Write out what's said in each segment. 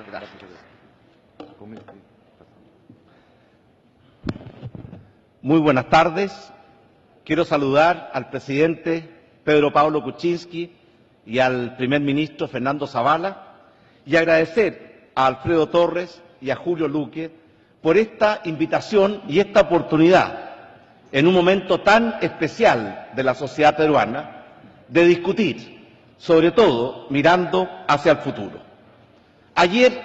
Gracias. Muy buenas tardes. Quiero saludar al presidente Pedro Pablo Kuczynski y al primer ministro Fernando Zavala y agradecer a Alfredo Torres y a Julio Luque por esta invitación y esta oportunidad en un momento tan especial de la sociedad peruana de discutir, sobre todo mirando hacia el futuro. Ayer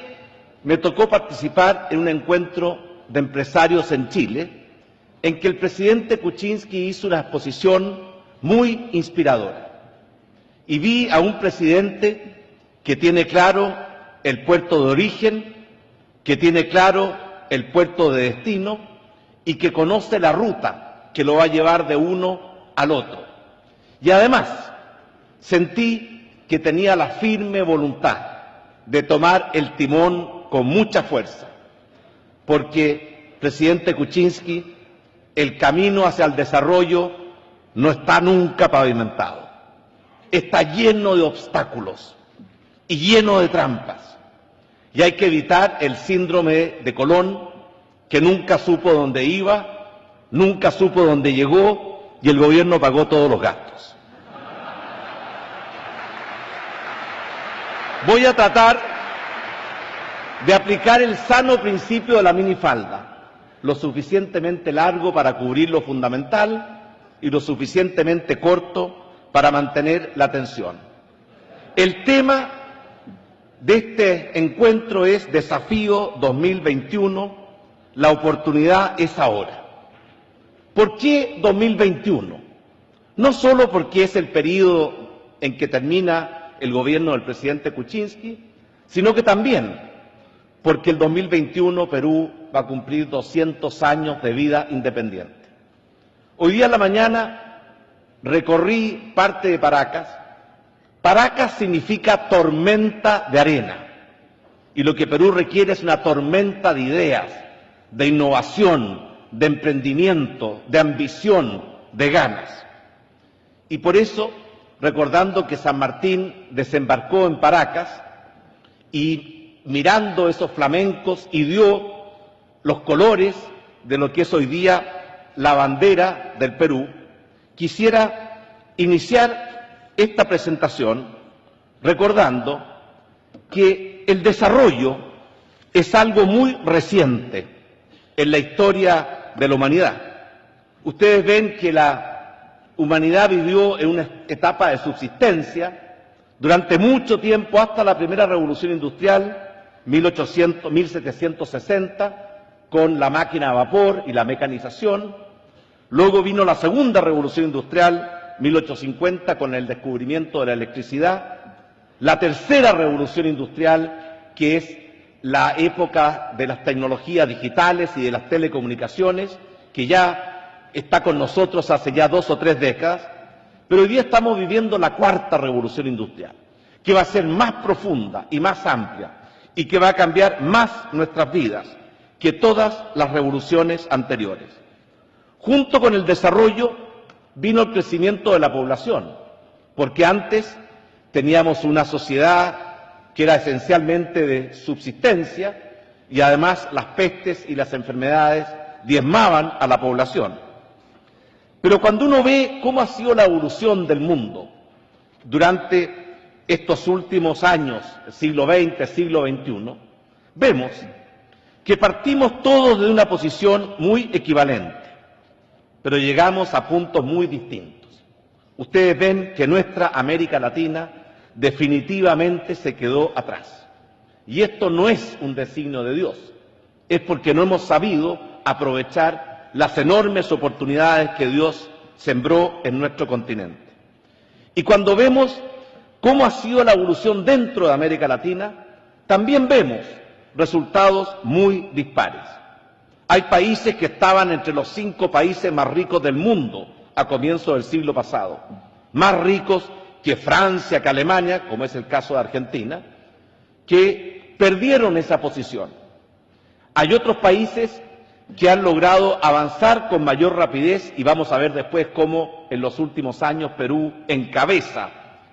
me tocó participar en un encuentro de empresarios en Chile, en que el presidente Kuczynski hizo una exposición muy inspiradora. Y vi a un presidente que tiene claro el puerto de origen, que tiene claro el puerto de destino y que conoce la ruta que lo va a llevar de uno al otro. Y además sentí que tenía la firme voluntad de tomar el timón con mucha fuerza, porque, presidente Kuczynski, el camino hacia el desarrollo no está nunca pavimentado. Está lleno de obstáculos y lleno de trampas. Y hay que evitar el síndrome de Colón, que nunca supo dónde iba, nunca supo dónde llegó y el gobierno pagó todos los gastos. Voy a tratar de aplicar el sano principio de la minifalda, lo suficientemente largo para cubrir lo fundamental y lo suficientemente corto para mantener la atención. El tema de este encuentro es Desafío 2021, la oportunidad es ahora. ¿Por qué 2021? No solo porque es el periodo en que termina el gobierno del presidente Kuczynski, sino que también porque el 2021 Perú va a cumplir 200 años de vida independiente. Hoy día en la mañana recorrí parte de Paracas. Paracas significa tormenta de arena, y lo que Perú requiere es una tormenta de ideas, de innovación, de emprendimiento, de ambición, de ganas. Y por eso, recordando que San Martín desembarcó en Paracas y mirando esos flamencos y dio los colores de lo que es hoy día la bandera del Perú, quisiera iniciar esta presentación recordando que el desarrollo es algo muy reciente en la historia de la humanidad. Ustedes ven que la humanidad vivió en una etapa de subsistencia durante mucho tiempo, hasta la primera revolución industrial, 1760, con la máquina a vapor y la mecanización. Luego vino la segunda revolución industrial, 1850, con el descubrimiento de la electricidad. La tercera revolución industrial, que es la época de las tecnologías digitales y de las telecomunicaciones, que ya está con nosotros hace ya 2 o 3 décadas, pero hoy día estamos viviendo la cuarta revolución industrial, que va a ser más profunda y más amplia, y que va a cambiar más nuestras vidas que todas las revoluciones anteriores. Junto con el desarrollo vino el crecimiento de la población, porque antes teníamos una sociedad que era esencialmente de subsistencia y además las pestes y las enfermedades diezmaban a la población. Pero cuando uno ve cómo ha sido la evolución del mundo durante estos últimos años, siglo XX, siglo XXI, vemos que partimos todos de una posición muy equivalente, pero llegamos a puntos muy distintos. Ustedes ven que nuestra América Latina definitivamente se quedó atrás. Y esto no es un designio de Dios, es porque no hemos sabido aprovechar las enormes oportunidades que Dios sembró en nuestro continente. Y cuando vemos cómo ha sido la evolución dentro de América Latina, también vemos resultados muy dispares. Hay países que estaban entre los 5 países más ricos del mundo a comienzos del siglo pasado, más ricos que Francia, que Alemania, como es el caso de Argentina, que perdieron esa posición. Hay otros países que han logrado avanzar con mayor rapidez y vamos a ver después cómo en los últimos años Perú encabeza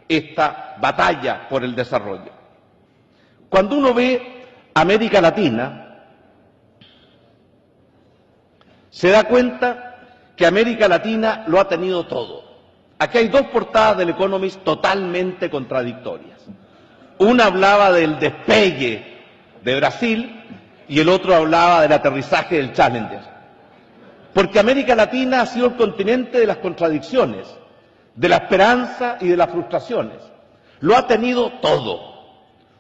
esta batalla por el desarrollo. Cuando uno ve América Latina, se da cuenta que América Latina lo ha tenido todo. Aquí hay dos portadas del Economist totalmente contradictorias. Una hablaba del despegue de Brasil y el otro hablaba del aterrizaje del Challenger. Porque América Latina ha sido el continente de las contradicciones, de la esperanza y de las frustraciones. Lo ha tenido todo.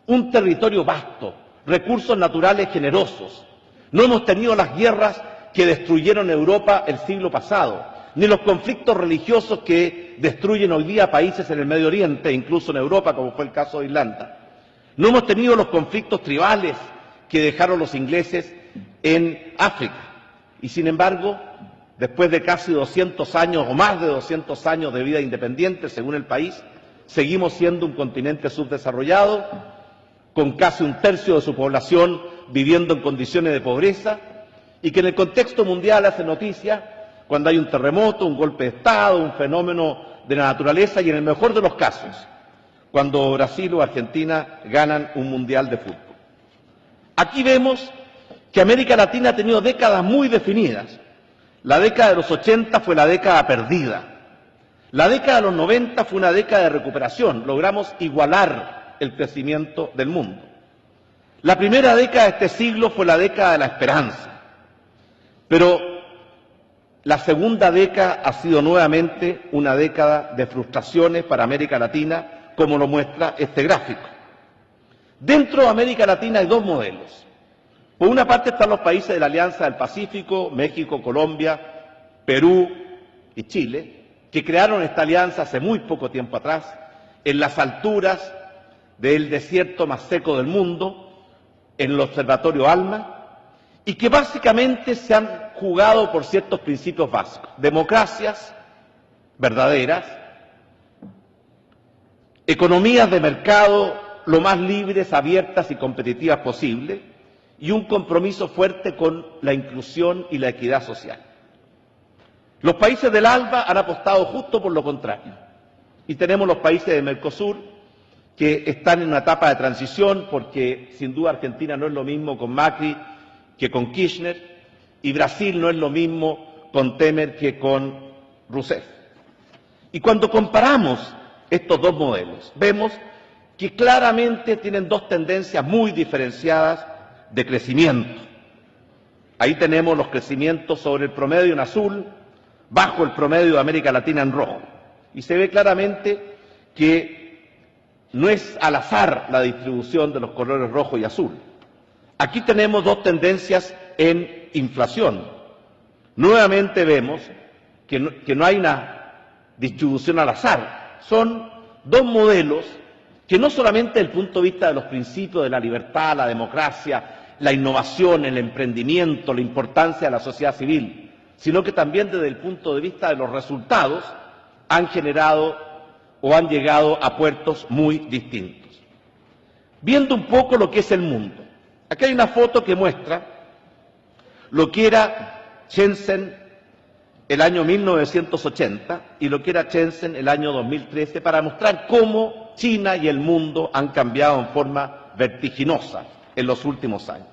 Un territorio vasto, recursos naturales generosos. No hemos tenido las guerras que destruyeron Europa el siglo pasado, ni los conflictos religiosos que destruyen hoy día países en el Medio Oriente, incluso en Europa, como fue el caso de Irlanda. No hemos tenido los conflictos tribales que dejaron los ingleses en África. Y sin embargo, después de casi 200 años o más de 200 años de vida independiente, según el país, seguimos siendo un continente subdesarrollado, con casi un tercio de su población viviendo en condiciones de pobreza, y que en el contexto mundial hace noticia cuando hay un terremoto, un golpe de Estado, un fenómeno de la naturaleza y, en el mejor de los casos, cuando Brasil o Argentina ganan un mundial de fútbol. Aquí vemos que América Latina ha tenido décadas muy definidas. La década de los 80 fue la década perdida. La década de los 90 fue una década de recuperación. Logramos igualar el crecimiento del mundo. La primera década de este siglo fue la década de la esperanza. Pero la segunda década ha sido nuevamente una década de frustraciones para América Latina, como lo muestra este gráfico. Dentro de América Latina hay dos modelos. Por una parte están los países de la Alianza del Pacífico, México, Colombia, Perú y Chile, que crearon esta alianza hace muy poco tiempo atrás, en las alturas del desierto más seco del mundo, en el Observatorio ALMA, y que básicamente se han jugado por ciertos principios básicos: democracias verdaderas, economías de mercado lo más libres, abiertas y competitivas posible, y un compromiso fuerte con la inclusión y la equidad social. Los países del ALBA han apostado justo por lo contrario, y tenemos los países de Mercosur que están en una etapa de transición, porque sin duda Argentina no es lo mismo con Macri que con Kirchner, y Brasil no es lo mismo con Temer que con Rousseff. Y cuando comparamos estos dos modelos, vemos que claramente tienen dos tendencias muy diferenciadas de crecimiento. Ahí tenemos los crecimientos sobre el promedio en azul, bajo el promedio de América Latina en rojo. Y se ve claramente que no es al azar la distribución de los colores rojo y azul. Aquí tenemos dos tendencias en inflación. Nuevamente vemos que no hay una distribución al azar. Son dos modelos que no solamente desde el punto de vista de los principios de la libertad, la democracia, la innovación, el emprendimiento, la importancia de la sociedad civil, sino que también desde el punto de vista de los resultados han generado o han llegado a puertos muy distintos. Viendo un poco lo que es el mundo. Aquí hay una foto que muestra lo que era Shenzhen el año 1980 y lo que era Shenzhen el año 2013, para mostrar cómo China y el mundo han cambiado en forma vertiginosa en los últimos años.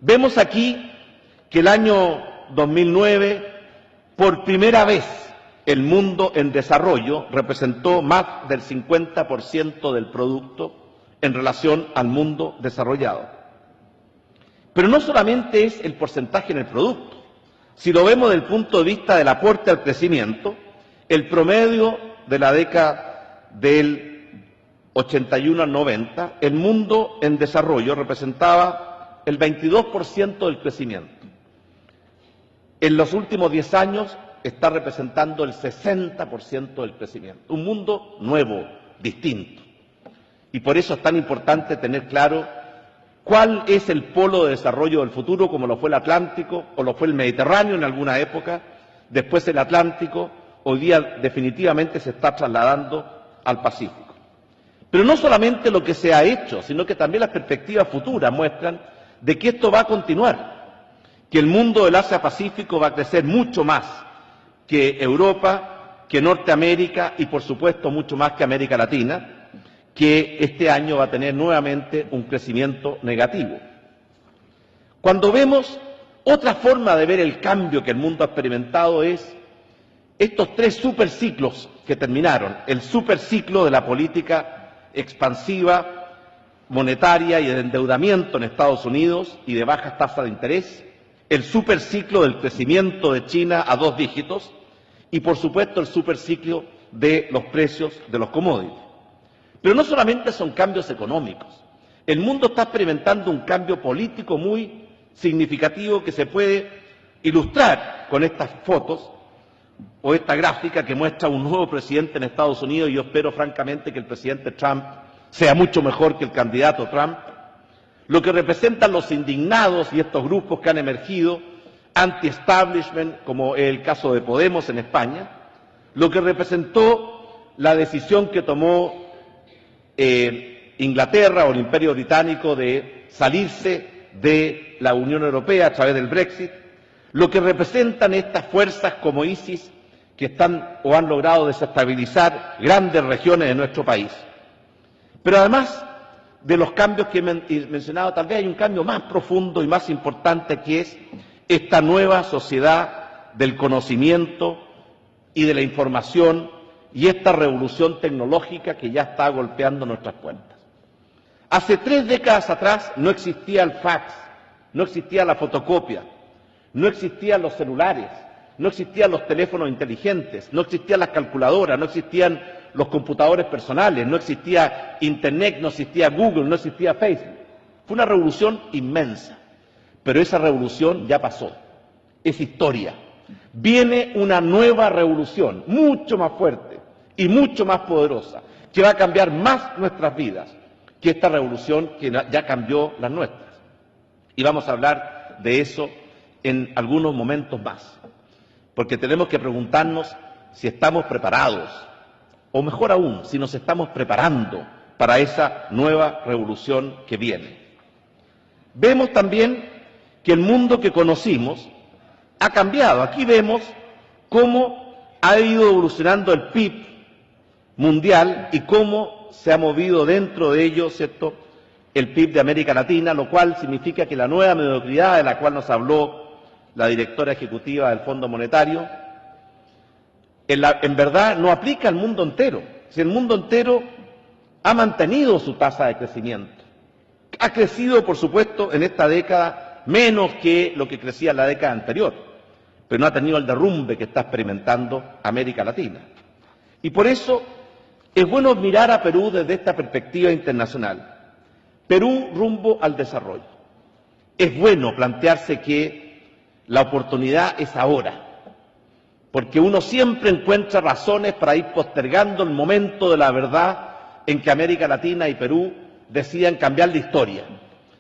Vemos aquí que el año 2009, por primera vez, el mundo en desarrollo representó más del 50% del producto en relación al mundo desarrollado. Pero no solamente es el porcentaje en el producto. Si lo vemos desde el punto de vista del aporte al crecimiento, el promedio de la década del 81 al 90, el mundo en desarrollo representaba el 22% del crecimiento. En los últimos 10 años está representando el 60% del crecimiento. Un mundo nuevo, distinto. Y por eso es tan importante tener claro cuál es el polo de desarrollo del futuro, como lo fue el Atlántico o lo fue el Mediterráneo en alguna época. Después el Atlántico, hoy día definitivamente se está trasladando al Pacífico. Pero no solamente lo que se ha hecho, sino que también las perspectivas futuras muestran de que esto va a continuar, que el mundo del Asia-Pacífico va a crecer mucho más que Europa, que Norteamérica y por supuesto mucho más que América Latina, que este año va a tener nuevamente un crecimiento negativo. Cuando vemos otra forma de ver el cambio que el mundo ha experimentado es estos tres superciclos que terminaron. El superciclo de la política expansiva, monetaria y de endeudamiento en Estados Unidos y de bajas tasas de interés. El superciclo del crecimiento de China a 2 dígitos y, por supuesto, el superciclo de los precios de los commodities. Pero no solamente son cambios económicos. El mundo está experimentando un cambio político muy significativo que se puede ilustrar con estas fotos o esta gráfica que muestra un nuevo presidente en Estados Unidos. Yo espero francamente que el presidente Trump sea mucho mejor que el candidato Trump. Lo que representan los indignados y estos grupos que han emergido anti-establishment, como el caso de Podemos en España, lo que representó la decisión que tomó Inglaterra o el Imperio Británico de salirse de la Unión Europea a través del Brexit, lo que representan estas fuerzas como ISIS que están o han logrado desestabilizar grandes regiones de nuestro país. Pero además de los cambios que he mencionado, tal vez hay un cambio más profundo y más importante, que es esta nueva sociedad del conocimiento y de la información y esta revolución tecnológica que ya está golpeando nuestras puertas. Hace 3 décadas atrás no existía el fax, no existía la fotocopia, no existían los celulares, no existían los teléfonos inteligentes, no existían las calculadoras, no existían los computadores personales, no existía Internet, no existía Google, no existía Facebook. Fue una revolución inmensa, pero esa revolución ya pasó, es historia. Viene una nueva revolución, mucho más fuerte y mucho más poderosa, que va a cambiar más nuestras vidas que esta revolución que ya cambió las nuestras. Y vamos a hablar de eso en algunos momentos más, porque tenemos que preguntarnos si estamos preparados, o mejor aún, si nos estamos preparando para esa nueva revolución que viene. Vemos también que el mundo que conocimos ha cambiado. Aquí vemos cómo ha ido evolucionando el PIB mundial y cómo se ha movido dentro de ello, ¿cierto?, el PIB de América Latina, lo cual significa que la nueva mediocridad de la cual nos habló la directora ejecutiva del Fondo Monetario, en verdad no aplica al mundo entero. Si el mundo entero ha mantenido su tasa de crecimiento, ha crecido, por supuesto, en esta década menos que lo que crecía en la década anterior, pero no ha tenido el derrumbe que está experimentando América Latina. Y por eso es bueno mirar a Perú desde esta perspectiva internacional. Perú rumbo al desarrollo. Es bueno plantearse que la oportunidad es ahora, porque uno siempre encuentra razones para ir postergando el momento de la verdad en que América Latina y Perú decidan cambiar la historia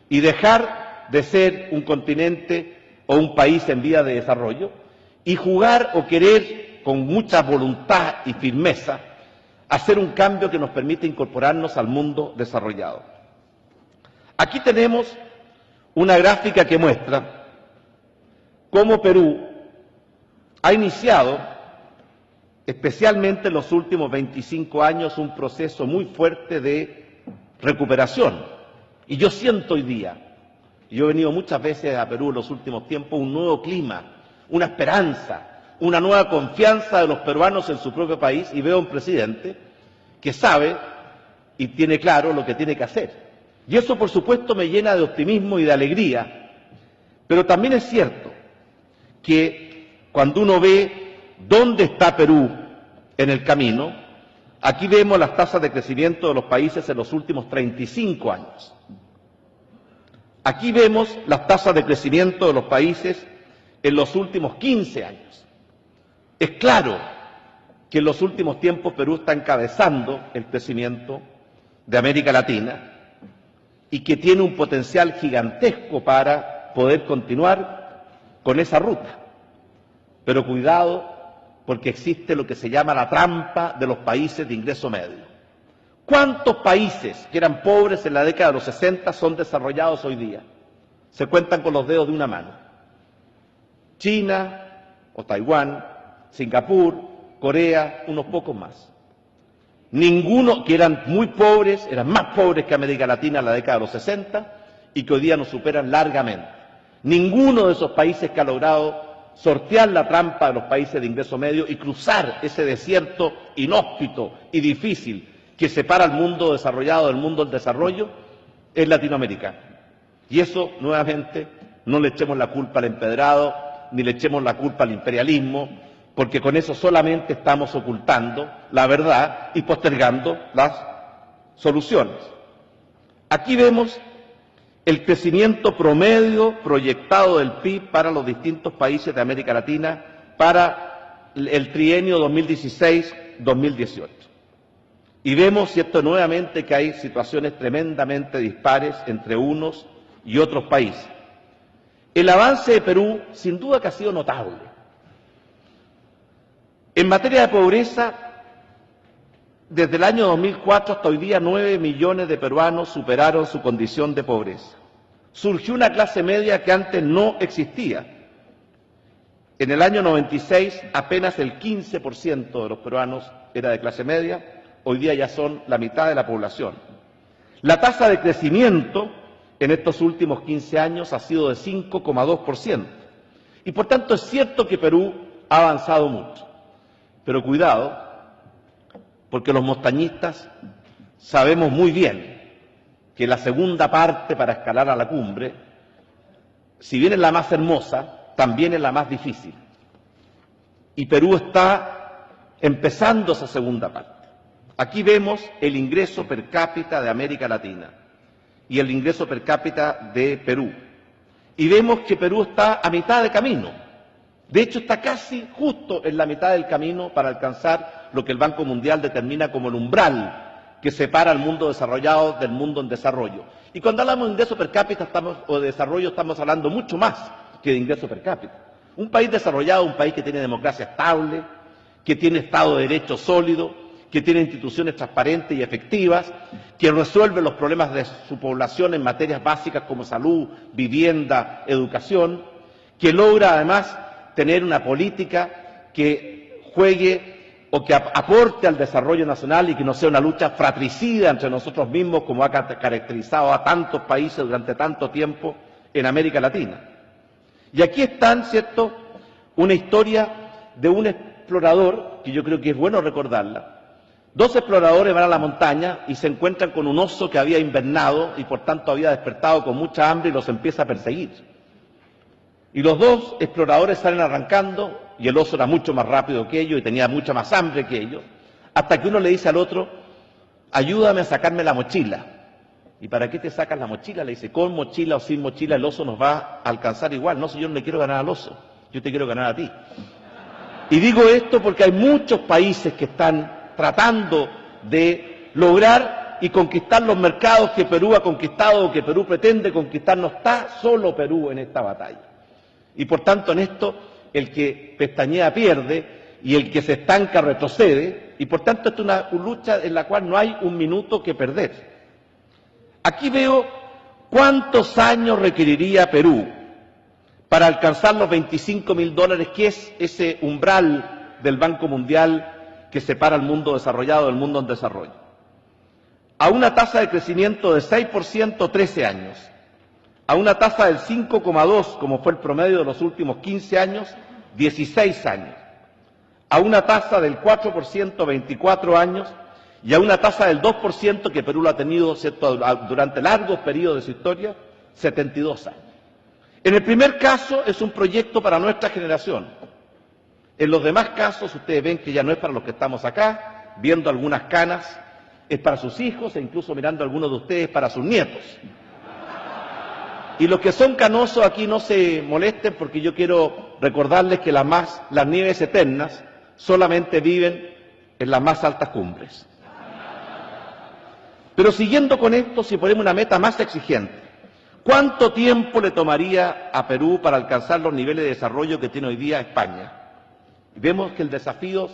y dejar de ser un continente o un país en vía de desarrollo y jugar o querer con mucha voluntad y firmeza hacer un cambio que nos permita incorporarnos al mundo desarrollado. Aquí tenemos una gráfica que muestra cómo Perú ha iniciado, especialmente en los últimos 25 años, un proceso muy fuerte de recuperación. Y yo siento hoy día, yo he venido muchas veces a Perú en los últimos tiempos, un nuevo clima, una esperanza, una nueva confianza de los peruanos en su propio país, y veo un presidente que sabe y tiene claro lo que tiene que hacer. Y eso, por supuesto, me llena de optimismo y de alegría, pero también es cierto que cuando uno ve dónde está Perú en el camino, aquí vemos las tasas de crecimiento de los países en los últimos 35 años. Aquí vemos las tasas de crecimiento de los países en los últimos 15 años. Es claro que en los últimos tiempos Perú está encabezando el crecimiento de América Latina y que tiene un potencial gigantesco para poder continuar con esa ruta. Pero cuidado, porque existe lo que se llama la trampa de los países de ingreso medio. ¿Cuántos países que eran pobres en la década de los 60 son desarrollados hoy día? Se cuentan con los dedos de una mano. China o Taiwán, Singapur, Corea, unos pocos más. ninguno, que eran muy pobres, eran más pobres que América Latina en la década de los 60 y que hoy día nos superan largamente. Ninguno de esos países que ha logrado sortear la trampa de los países de ingreso medio y cruzar ese desierto inhóspito y difícil que separa al mundo desarrollado del mundo del desarrollo es Latinoamérica. Y eso, nuevamente, no le echemos la culpa al empedrado, ni le echemos la culpa al imperialismo, porque con eso solamente estamos ocultando la verdad y postergando las soluciones. Aquí vemos el crecimiento promedio proyectado del PIB para los distintos países de América Latina para el trienio 2016-2018. Y vemos, ¿cierto?, nuevamente que hay situaciones tremendamente dispares entre unos y otros países. El avance de Perú, sin duda que ha sido notable. En materia de pobreza, desde el año 2004 hasta hoy día 9 millones de peruanos superaron su condición de pobreza. Surgió una clase media que antes no existía. En el año 96 apenas el 15% de los peruanos era de clase media, hoy día ya son la mitad de la población. La tasa de crecimiento en estos últimos 15 años ha sido de 5,2%. Y por tanto es cierto que Perú ha avanzado mucho. Pero cuidado, porque los montañistas sabemos muy bien que la segunda parte para escalar a la cumbre, si bien es la más hermosa, también es la más difícil. Y Perú está empezando esa segunda parte. Aquí vemos el ingreso per cápita de América Latina y el ingreso per cápita de Perú. Y vemos que Perú está a mitad de camino. De hecho, está casi justo en la mitad del camino para alcanzar lo que el Banco Mundial determina como el umbral que separa al mundo desarrollado del mundo en desarrollo. Y cuando hablamos de ingreso per cápita o de desarrollo, estamos hablando mucho más que de ingreso per cápita. Un país desarrollado es un país que tiene democracia estable, que tiene Estado de Derecho sólido, que tiene instituciones transparentes y efectivas, que resuelve los problemas de su población en materias básicas como salud, vivienda, educación, que logra además tener una política que juegue o que aporte al desarrollo nacional y que no sea una lucha fratricida entre nosotros mismos como ha caracterizado a tantos países durante tanto tiempo en América Latina. Y aquí están, ¿cierto?, una historia de un explorador, que yo creo que es bueno recordarla. Dos exploradores van a la montaña y se encuentran con un oso que había invernado y por tanto había despertado con mucha hambre y los empieza a perseguir. Y los dos exploradores salen arrancando y el oso era mucho más rápido que ellos y tenía mucha más hambre que ellos, hasta que uno le dice al otro, ayúdame a sacarme la mochila. ¿Y para qué te sacas la mochila? Le dice, con mochila o sin mochila el oso nos va a alcanzar igual. No, si yo no le quiero ganar al oso, yo te quiero ganar a ti. Y digo esto porque hay muchos países que están tratando de lograr y conquistar los mercados que Perú ha conquistado o que Perú pretende conquistar. No está solo Perú en esta batalla. Y por tanto en esto el que pestañea pierde y el que se estanca retrocede, y por tanto esto es una lucha en la cual no hay un minuto que perder. Aquí veo cuántos años requeriría Perú para alcanzar los $25.000, que es ese umbral del Banco Mundial que separa al mundo desarrollado del mundo en desarrollo. A una tasa de crecimiento de 6%, 13 años. A una tasa del 5,2, como fue el promedio de los últimos 15 años, 16 años. A una tasa del 4%, 24 años. Y a una tasa del 2% que Perú lo ha tenido, ¿cierto?, durante largos periodos de su historia, 72 años. En el primer caso es un proyecto para nuestra generación. En los demás casos ustedes ven que ya no es para los que estamos acá, viendo algunas canas, es para sus hijos e incluso mirando a algunos de ustedes para sus nietos. Y los que son canosos aquí no se molesten porque yo quiero recordarles que las nieves eternas solamente viven en las más altas cumbres. Pero siguiendo con esto, si ponemos una meta más exigente, ¿cuánto tiempo le tomaría a Perú para alcanzar los niveles de desarrollo que tiene hoy día España? Y vemos que el desafío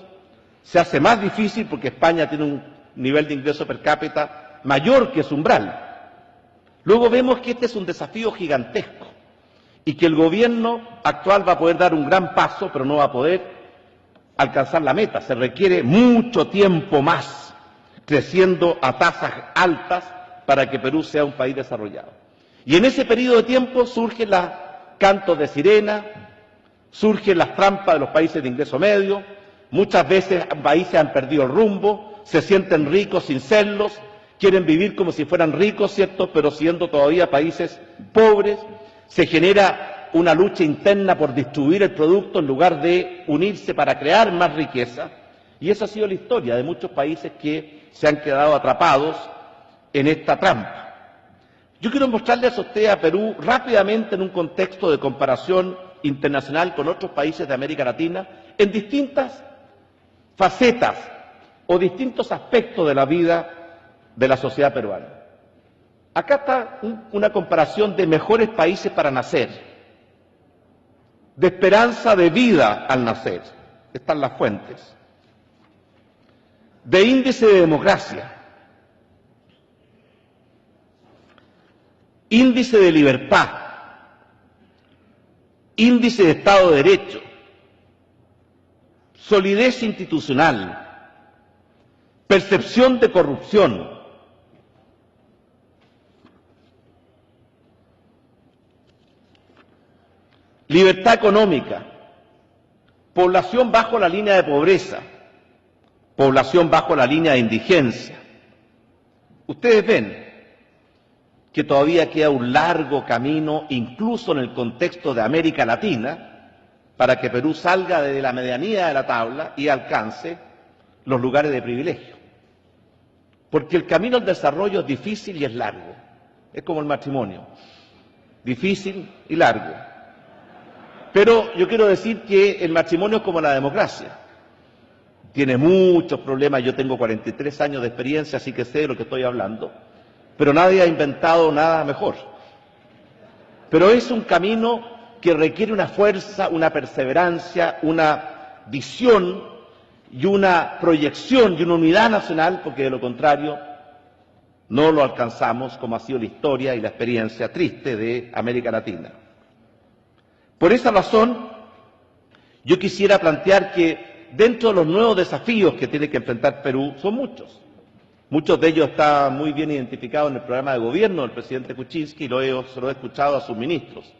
se hace más difícil porque España tiene un nivel de ingreso per cápita mayor que su umbral. Luego vemos que este es un desafío gigantesco y que el gobierno actual va a poder dar un gran paso, pero no va a poder alcanzar la meta. Se requiere mucho tiempo más. creciendo a tasas altas para que Perú sea un país desarrollado. Y en ese periodo de tiempo surgen los cantos de sirena, surgen las trampas de los países de ingreso medio, muchas veces países han perdido el rumbo, se sienten ricos sin serlos, quieren vivir como si fueran ricos, ¿cierto?, pero siendo todavía países pobres, se genera una lucha interna por distribuir el producto en lugar de unirse para crear más riqueza, y esa ha sido la historia de muchos países que se han quedado atrapados en esta trampa. Yo quiero mostrarles a usted a Perú rápidamente en un contexto de comparación internacional con otros países de América Latina en distintas facetas o distintos aspectos de la vida de la sociedad peruana. Acá está una comparación de mejores países para nacer, de esperanza de vida al nacer, están las fuentes, de índice de democracia, índice de libertad, índice de Estado de Derecho, solidez institucional, percepción de corrupción, libertad económica, población bajo la línea de pobreza, población bajo la línea de indigencia. Ustedes ven que todavía queda un largo camino, incluso en el contexto de América Latina, para que Perú salga de la medianía de la tabla y alcance los lugares de privilegio. Porque el camino al desarrollo es difícil y es largo. Es como el matrimonio, difícil y largo. Pero yo quiero decir que el matrimonio es como la democracia. Tiene muchos problemas, yo tengo 43 años de experiencia, así que sé de lo que estoy hablando, pero nadie ha inventado nada mejor. Pero es un camino que requiere una fuerza, una perseverancia, una visión y una proyección y una unidad nacional, porque de lo contrario no lo alcanzamos, como ha sido la historia y la experiencia triste de América Latina. Por esa razón, yo quisiera plantear que dentro de los nuevos desafíos que tiene que enfrentar Perú, son muchos. Muchos de ellos están muy bien identificados en el programa de gobierno del presidente Kuczynski y se lo he escuchado a sus ministros.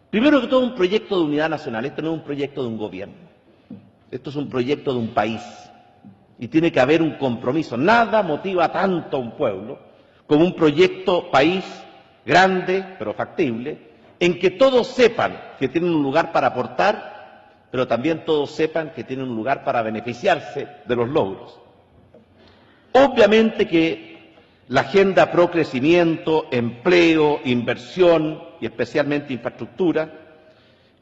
Primero que todo, un proyecto de unidad nacional. Este no es un proyecto de un gobierno. Esto es un proyecto de un país. Y tiene que haber un compromiso. Nada motiva tanto a un pueblo como un proyecto país grande, pero factible, en que todos sepan que tienen un lugar para aportar, pero también todos sepan que tienen un lugar para beneficiarse de los logros. Obviamente que la agenda pro crecimiento, empleo, inversión y especialmente infraestructura,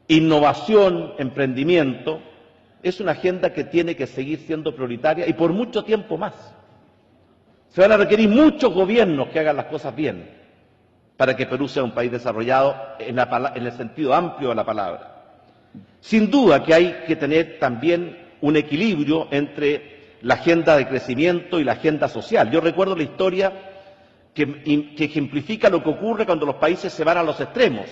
innovación, emprendimiento, es una agenda que tiene que seguir siendo prioritaria y por mucho tiempo más. Se van a requerir muchos gobiernos que hagan las cosas bien para que Perú sea un país desarrollado en el sentido amplio de la palabra. Sin duda que hay que tener también un equilibrio entre la agenda de crecimiento y la agenda social. Yo recuerdo la historia que ejemplifica lo que ocurre cuando los países se van a los extremos.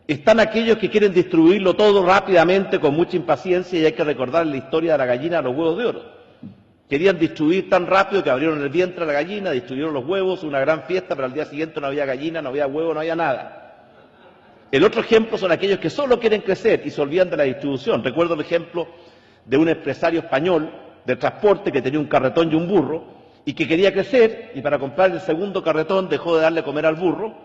Están aquellos que quieren distribuirlo todo rápidamente, con mucha impaciencia, y hay que recordar la historia de la gallina a los huevos de oro. Querían distribuir tan rápido que abrieron el vientre a la gallina, distribuyeron los huevos, una gran fiesta, pero al día siguiente no había gallina, no había huevo, no había nada. El otro ejemplo son aquellos que solo quieren crecer y se olvidan de la distribución. Recuerdo el ejemplo de un empresario español de transporte que tenía un carretón y un burro y que quería crecer, y para comprar el segundo carretón dejó de darle comer al burro,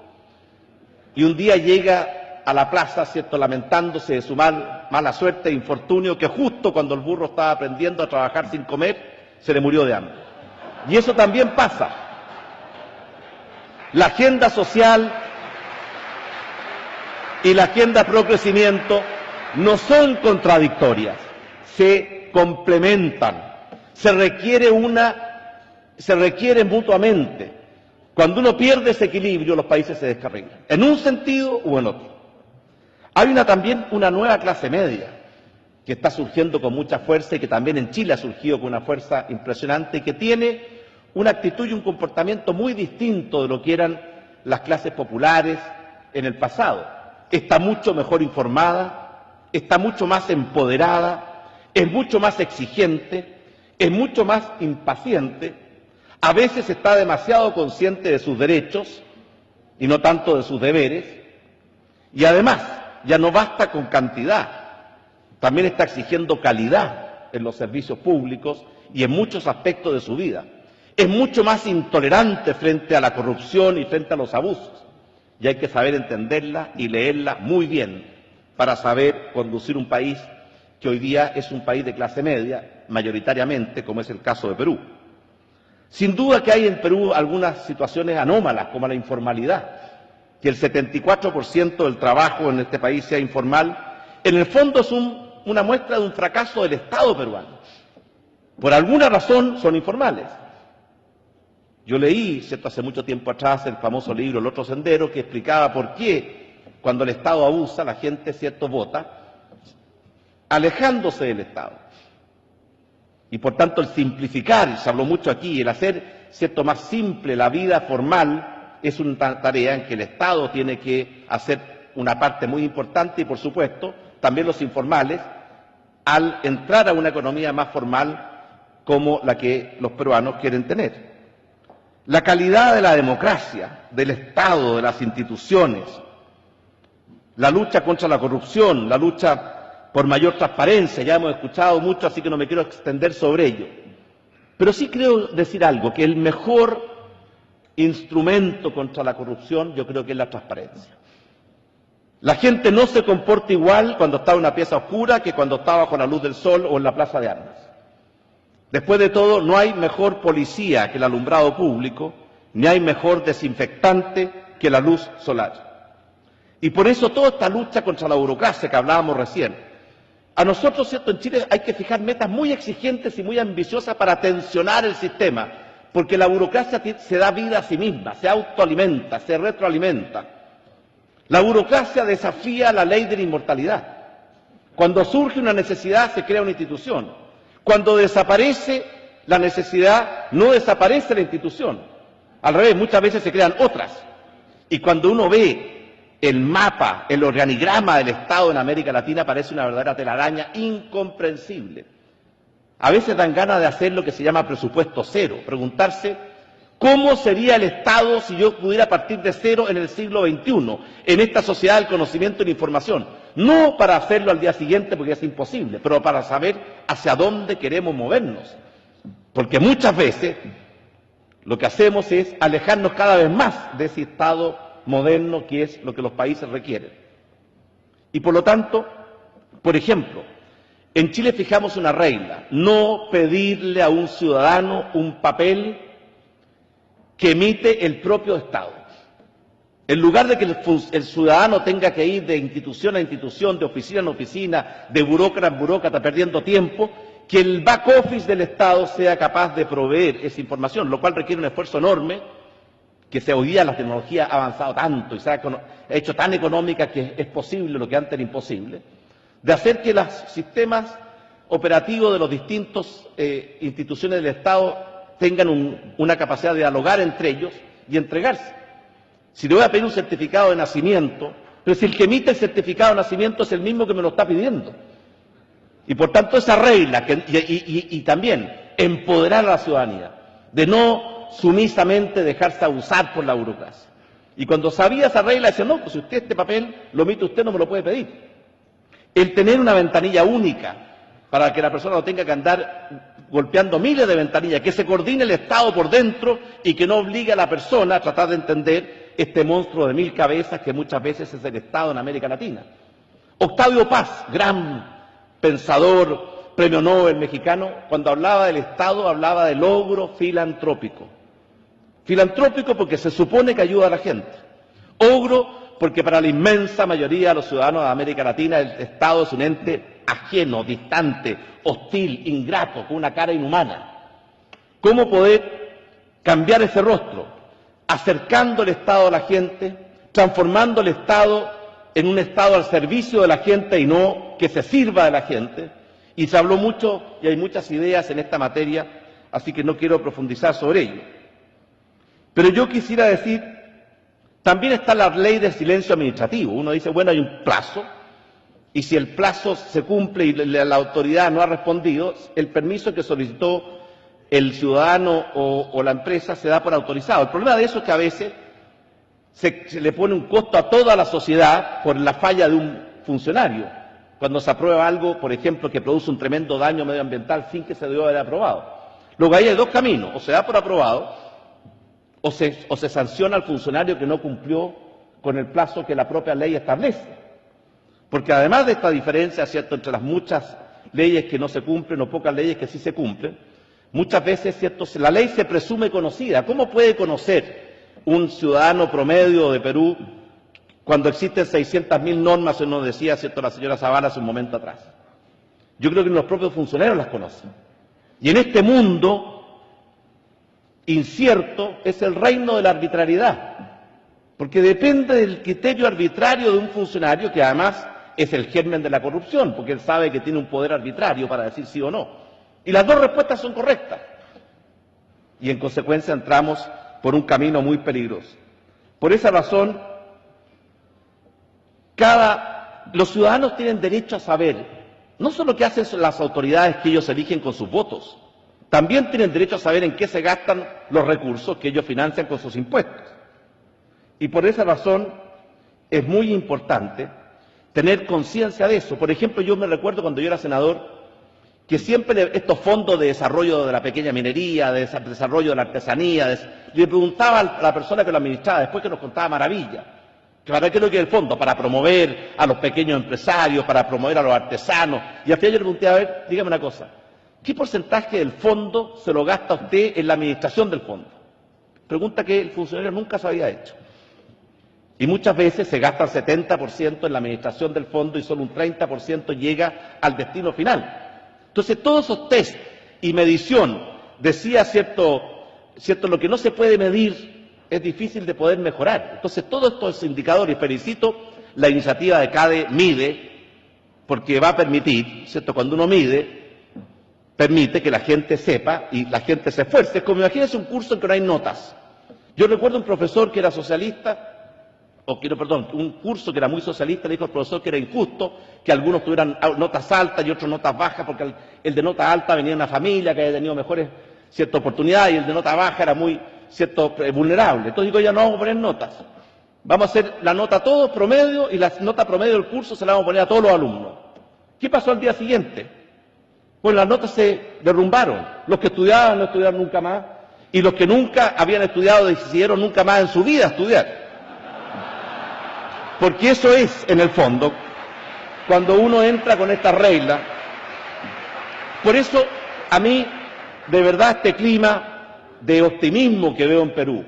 y un día llega a la plaza, ¿cierto?, lamentándose de su mala suerte e infortunio, que justo cuando el burro estaba aprendiendo a trabajar sin comer, se le murió de hambre. Y eso también pasa. La agenda social y la agenda pro crecimiento no son contradictorias, se complementan, se requiere mutuamente. Cuando uno pierde ese equilibrio, los países se descarrilan, en un sentido u en otro. Hay también una nueva clase media que está surgiendo con mucha fuerza y que también en Chile ha surgido con una fuerza impresionante y que tiene una actitud y un comportamiento muy distinto de lo que eran las clases populares en el pasado. Está mucho mejor informada, está mucho más empoderada, es mucho más exigente es mucho más impaciente, a veces está demasiado consciente de sus derechos y no tanto de sus deberes, y además ya no basta con cantidad, también está exigiendo calidad en los servicios públicos y en muchos aspectos de su vida. Es mucho más intolerante frente a la corrupción y frente a los abusos, y hay que saber entenderla y leerla muy bien para saber conducir un país que hoy día es un país de clase media, mayoritariamente, como es el caso de Perú. Sin duda que hay en Perú algunas situaciones anómalas, como la informalidad, que el 74% del trabajo en este país sea informal, en el fondo es una muestra de un fracaso del Estado peruano. Por alguna razón son informales. Yo leí, ¿cierto?, hace mucho tiempo atrás el famoso libro El otro sendero, que explicaba por qué cuando el Estado abusa la gente, ¿cierto?, vota, alejándose del Estado. Y por tanto el simplificar, y se habló mucho aquí, el hacer, ¿cierto?, más simple la vida formal es una tarea en que el Estado tiene que hacer una parte muy importante y, por supuesto, también los informales, al entrar a una economía más formal como la que los peruanos quieren tener. La calidad de la democracia, del Estado, de las instituciones, la lucha contra la corrupción, la lucha por mayor transparencia, ya hemos escuchado mucho, así que no me quiero extender sobre ello. Pero sí creo decir algo, que el mejor instrumento contra la corrupción yo creo que es la transparencia. La gente no se comporta igual cuando está en una pieza oscura que cuando está bajo la luz del sol o en la plaza de armas. Después de todo, no hay mejor policía que el alumbrado público, ni hay mejor desinfectante que la luz solar. Y por eso toda esta lucha contra la burocracia que hablábamos recién, a nosotros, ¿cierto?, en Chile hay que fijar metas muy exigentes y muy ambiciosas para tensionar el sistema, porque la burocracia se da vida a sí misma, se autoalimenta, se retroalimenta. La burocracia desafía la ley de la inmortalidad. Cuando surge una necesidad se crea una institución. Cuando desaparece la necesidad, no desaparece la institución. Al revés, muchas veces se crean otras. Y cuando uno ve el mapa, el organigrama del Estado en América Latina, parece una verdadera telaraña incomprensible. A veces dan ganas de hacer lo que se llama presupuesto cero, preguntarse cómo sería el Estado si yo pudiera partir de cero en el siglo XXI, en esta sociedad del conocimiento y la información. No para hacerlo al día siguiente, porque es imposible, pero para saber hacia dónde queremos movernos. Porque muchas veces lo que hacemos es alejarnos cada vez más de ese Estado moderno que es lo que los países requieren. Y por lo tanto, por ejemplo, en Chile fijamos una regla: no pedirle a un ciudadano un papel que emite el propio Estado. En lugar de que el ciudadano tenga que ir de institución a institución, de oficina en oficina, de burócrata en burócrata, perdiendo tiempo, que el back office del Estado sea capaz de proveer esa información, lo cual requiere un esfuerzo enorme, que hoy día la tecnología ha avanzado tanto y se ha hecho tan económica que es posible lo que antes era imposible, de hacer que los sistemas operativos de las distintas instituciones del Estado tengan una capacidad de dialogar entre ellos y entregarse. Si le voy a pedir un certificado de nacimiento, pero si el que emite el certificado de nacimiento es el mismo que me lo está pidiendo. Y por tanto esa regla, y también empoderar a la ciudadanía, de no sumisamente dejarse abusar por la burocracia. Y cuando sabía esa regla, decía, no, pues si usted este papel lo emite usted, no me lo puede pedir. El tener una ventanilla única para que la persona no tenga que andar golpeando miles de ventanillas, que se coordine el Estado por dentro y que no obligue a la persona a tratar de entender este monstruo de 1000 cabezas que muchas veces es el Estado en América Latina. Octavio Paz, gran pensador, premio Nobel mexicano, cuando hablaba del Estado hablaba de logro filantrópico. Filantrópico porque se supone que ayuda a la gente. Ogro porque para la inmensa mayoría de los ciudadanos de América Latina el Estado es un ente ajeno, distante, hostil, ingrato, con una cara inhumana. ¿Cómo poder cambiar ese rostro? Acercando el Estado a la gente, transformando el Estado en un Estado al servicio de la gente y no que se sirva de la gente. Y se habló mucho y hay muchas ideas en esta materia, así que no quiero profundizar sobre ello. Pero yo quisiera decir, también está la ley de silencio administrativo. Uno dice, bueno, hay un plazo, y si el plazo se cumple y la autoridad no ha respondido, el permiso que solicitó el ciudadano o la empresa se da por autorizado. El problema de eso es que a veces se le pone un costo a toda la sociedad por la falla de un funcionario, cuando se aprueba algo, por ejemplo, que produce un tremendo daño medioambiental sin que se debió haber aprobado. Luego ahí hay dos caminos: o se da por aprobado o se sanciona al funcionario que no cumplió con el plazo que la propia ley establece. Porque además de esta diferencia, ¿cierto?, entre las muchas leyes que no se cumplen o pocas leyes que sí se cumplen, muchas veces, ¿cierto?, la ley se presume conocida. ¿Cómo puede conocer un ciudadano promedio de Perú cuando existen 600.000 normas, se nos decía, ¿cierto?, la señora Zavala hace un momento atrás? Yo creo que los propios funcionarios las conocen. Y en este mundo incierto es el reino de la arbitrariedad, porque depende del criterio arbitrario de un funcionario, que además es el germen de la corrupción, porque él sabe que tiene un poder arbitrario para decir sí o no. Y las dos respuestas son correctas. Y en consecuencia entramos por un camino muy peligroso. Por esa razón, los ciudadanos tienen derecho a saber no solo qué hacen las autoridades que ellos eligen con sus votos, también tienen derecho a saber en qué se gastan los recursos que ellos financian con sus impuestos. Y por esa razón es muy importante tener conciencia de eso. Por ejemplo, yo me recuerdo cuando yo era senador que siempre estos fondos de desarrollo de la pequeña minería, de desarrollo de la artesanía, le preguntaba a la persona que lo administraba, después que nos contaba maravilla, que para qué es lo que es el fondo, para promover a los pequeños empresarios, para promover a los artesanos. Y al final yo le pregunté, a ver, dígame una cosa, ¿qué porcentaje del fondo se lo gasta usted en la administración del fondo? Pregunta que el funcionario nunca se había hecho. Y muchas veces se gasta el 70% en la administración del fondo y solo un 30% llega al destino final. Entonces, todos esos test y medición, decía cierto, lo que no se puede medir es difícil de poder mejorar. Entonces, todos estos indicadores, felicito la iniciativa de CADE Mide, porque va a permitir, ¿cierto?, cuando uno mide, permite que la gente sepa y la gente se esfuerce. Es como, imagínense un curso en que no hay notas. Yo recuerdo un profesor que era socialista, un curso que era muy socialista, le dijo al profesor que era injusto que algunos tuvieran notas altas y otros notas bajas, porque el de nota alta venía de una familia que había tenido mejores oportunidades, y el de nota baja era muy vulnerable. Entonces digo, ya no vamos a poner notas, vamos a hacer la nota todos promedio, y la nota promedio del curso se la vamos a poner a todos los alumnos. ¿Qué pasó al día siguiente? Pues las notas se derrumbaron. Los que estudiaban no estudiaron nunca más, y los que nunca habían estudiado decidieron nunca más en su vida estudiar. Porque eso es, en el fondo, cuando uno entra con esta regla. Por eso, a mí, de verdad, este clima de optimismo que veo en Perú,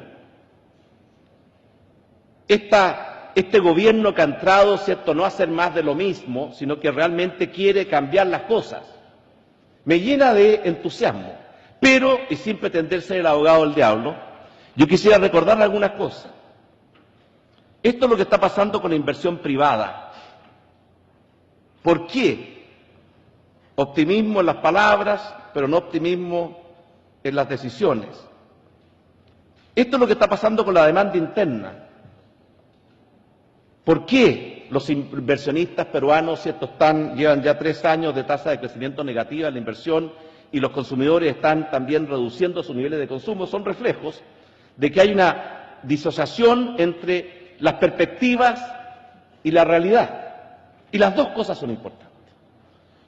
este gobierno que ha entrado, ¿cierto?, no a hacer más de lo mismo, sino que realmente quiere cambiar las cosas, me llena de entusiasmo. Pero, y sin pretender ser el abogado del diablo, yo quisiera recordarle algunas cosas. Esto es lo que está pasando con la inversión privada. ¿Por qué? Optimismo en las palabras, pero no optimismo en las decisiones. Esto es lo que está pasando con la demanda interna. ¿Por qué los inversionistas peruanos, ¿cierto?, llevan ya 3 años de tasa de crecimiento negativa en la inversión, y los consumidores están también reduciendo sus niveles de consumo? Son reflejos de que hay una disociación entre las perspectivas y la realidad. Y las dos cosas son importantes.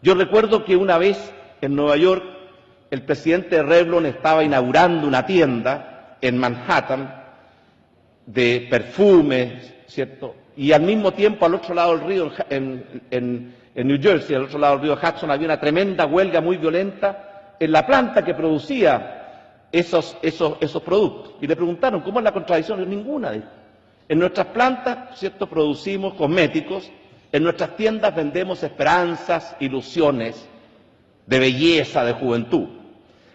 Yo recuerdo que una vez en Nueva York el presidente Revlon estaba inaugurando una tienda en Manhattan de perfumes, ¿cierto? Y al mismo tiempo, al otro lado del río, en New Jersey, al otro lado del río Hudson, había una tremenda huelga muy violenta en la planta que producía esos productos. Y le preguntaron, ¿cómo es la contradicción? Ninguna de ellas. En nuestras plantas, ¿cierto?, producimos cosméticos, en nuestras tiendas vendemos esperanzas, ilusiones de belleza, de juventud.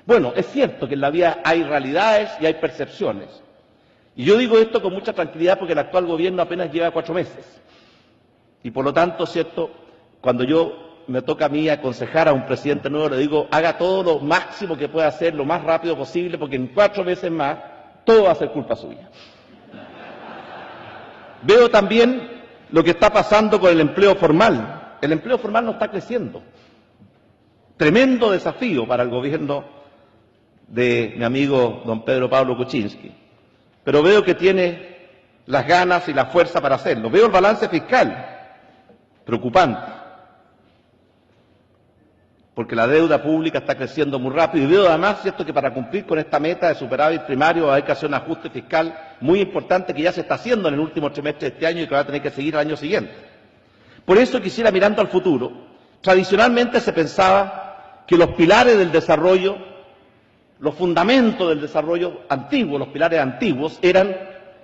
Bueno, es cierto que en la vida hay realidades y hay percepciones. Y yo digo esto con mucha tranquilidad porque el actual gobierno apenas lleva 4 meses. Y por lo tanto, ¿cierto?, cuando me toca a mí aconsejar a un presidente nuevo, le digo, haga todo lo máximo que pueda hacer, lo más rápido posible, porque en 4 meses más todo va a ser culpa suya. Veo también lo que está pasando con el empleo formal. El empleo formal no está creciendo. Tremendo desafío para el gobierno de mi amigo don Pedro Pablo Kuczynski. Pero veo que tiene las ganas y la fuerza para hacerlo. Veo el balance fiscal preocupante, porque la deuda pública está creciendo muy rápido, y veo además, ¿cierto?, que para cumplir con esta meta de superávit primario hay que hacer un ajuste fiscal muy importante que ya se está haciendo en el último trimestre de este año y que va a tener que seguir el año siguiente. Por eso quisiera, mirando al futuro, tradicionalmente se pensaba que los pilares del desarrollo, los fundamentos del desarrollo antiguo, los pilares antiguos, eran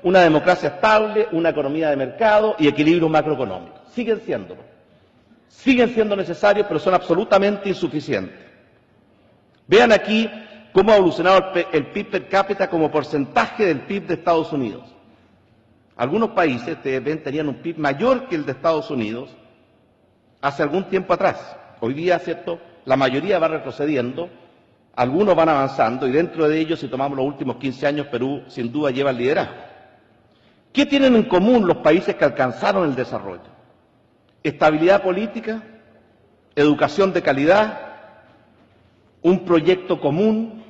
una democracia estable, una economía de mercado y equilibrio macroeconómico. Siguen siendo necesarios, pero son absolutamente insuficientes. Vean aquí cómo ha evolucionado el PIB per cápita como porcentaje del PIB de Estados Unidos. Algunos países, ustedes ven, tenían un PIB mayor que el de Estados Unidos hace algún tiempo atrás. Hoy día, ¿cierto?, la mayoría va retrocediendo, algunos van avanzando, y dentro de ellos, si tomamos los últimos 15 años, Perú sin duda lleva el liderazgo. ¿Qué tienen en común los países que alcanzaron el desarrollo? Estabilidad política, educación de calidad, un proyecto común,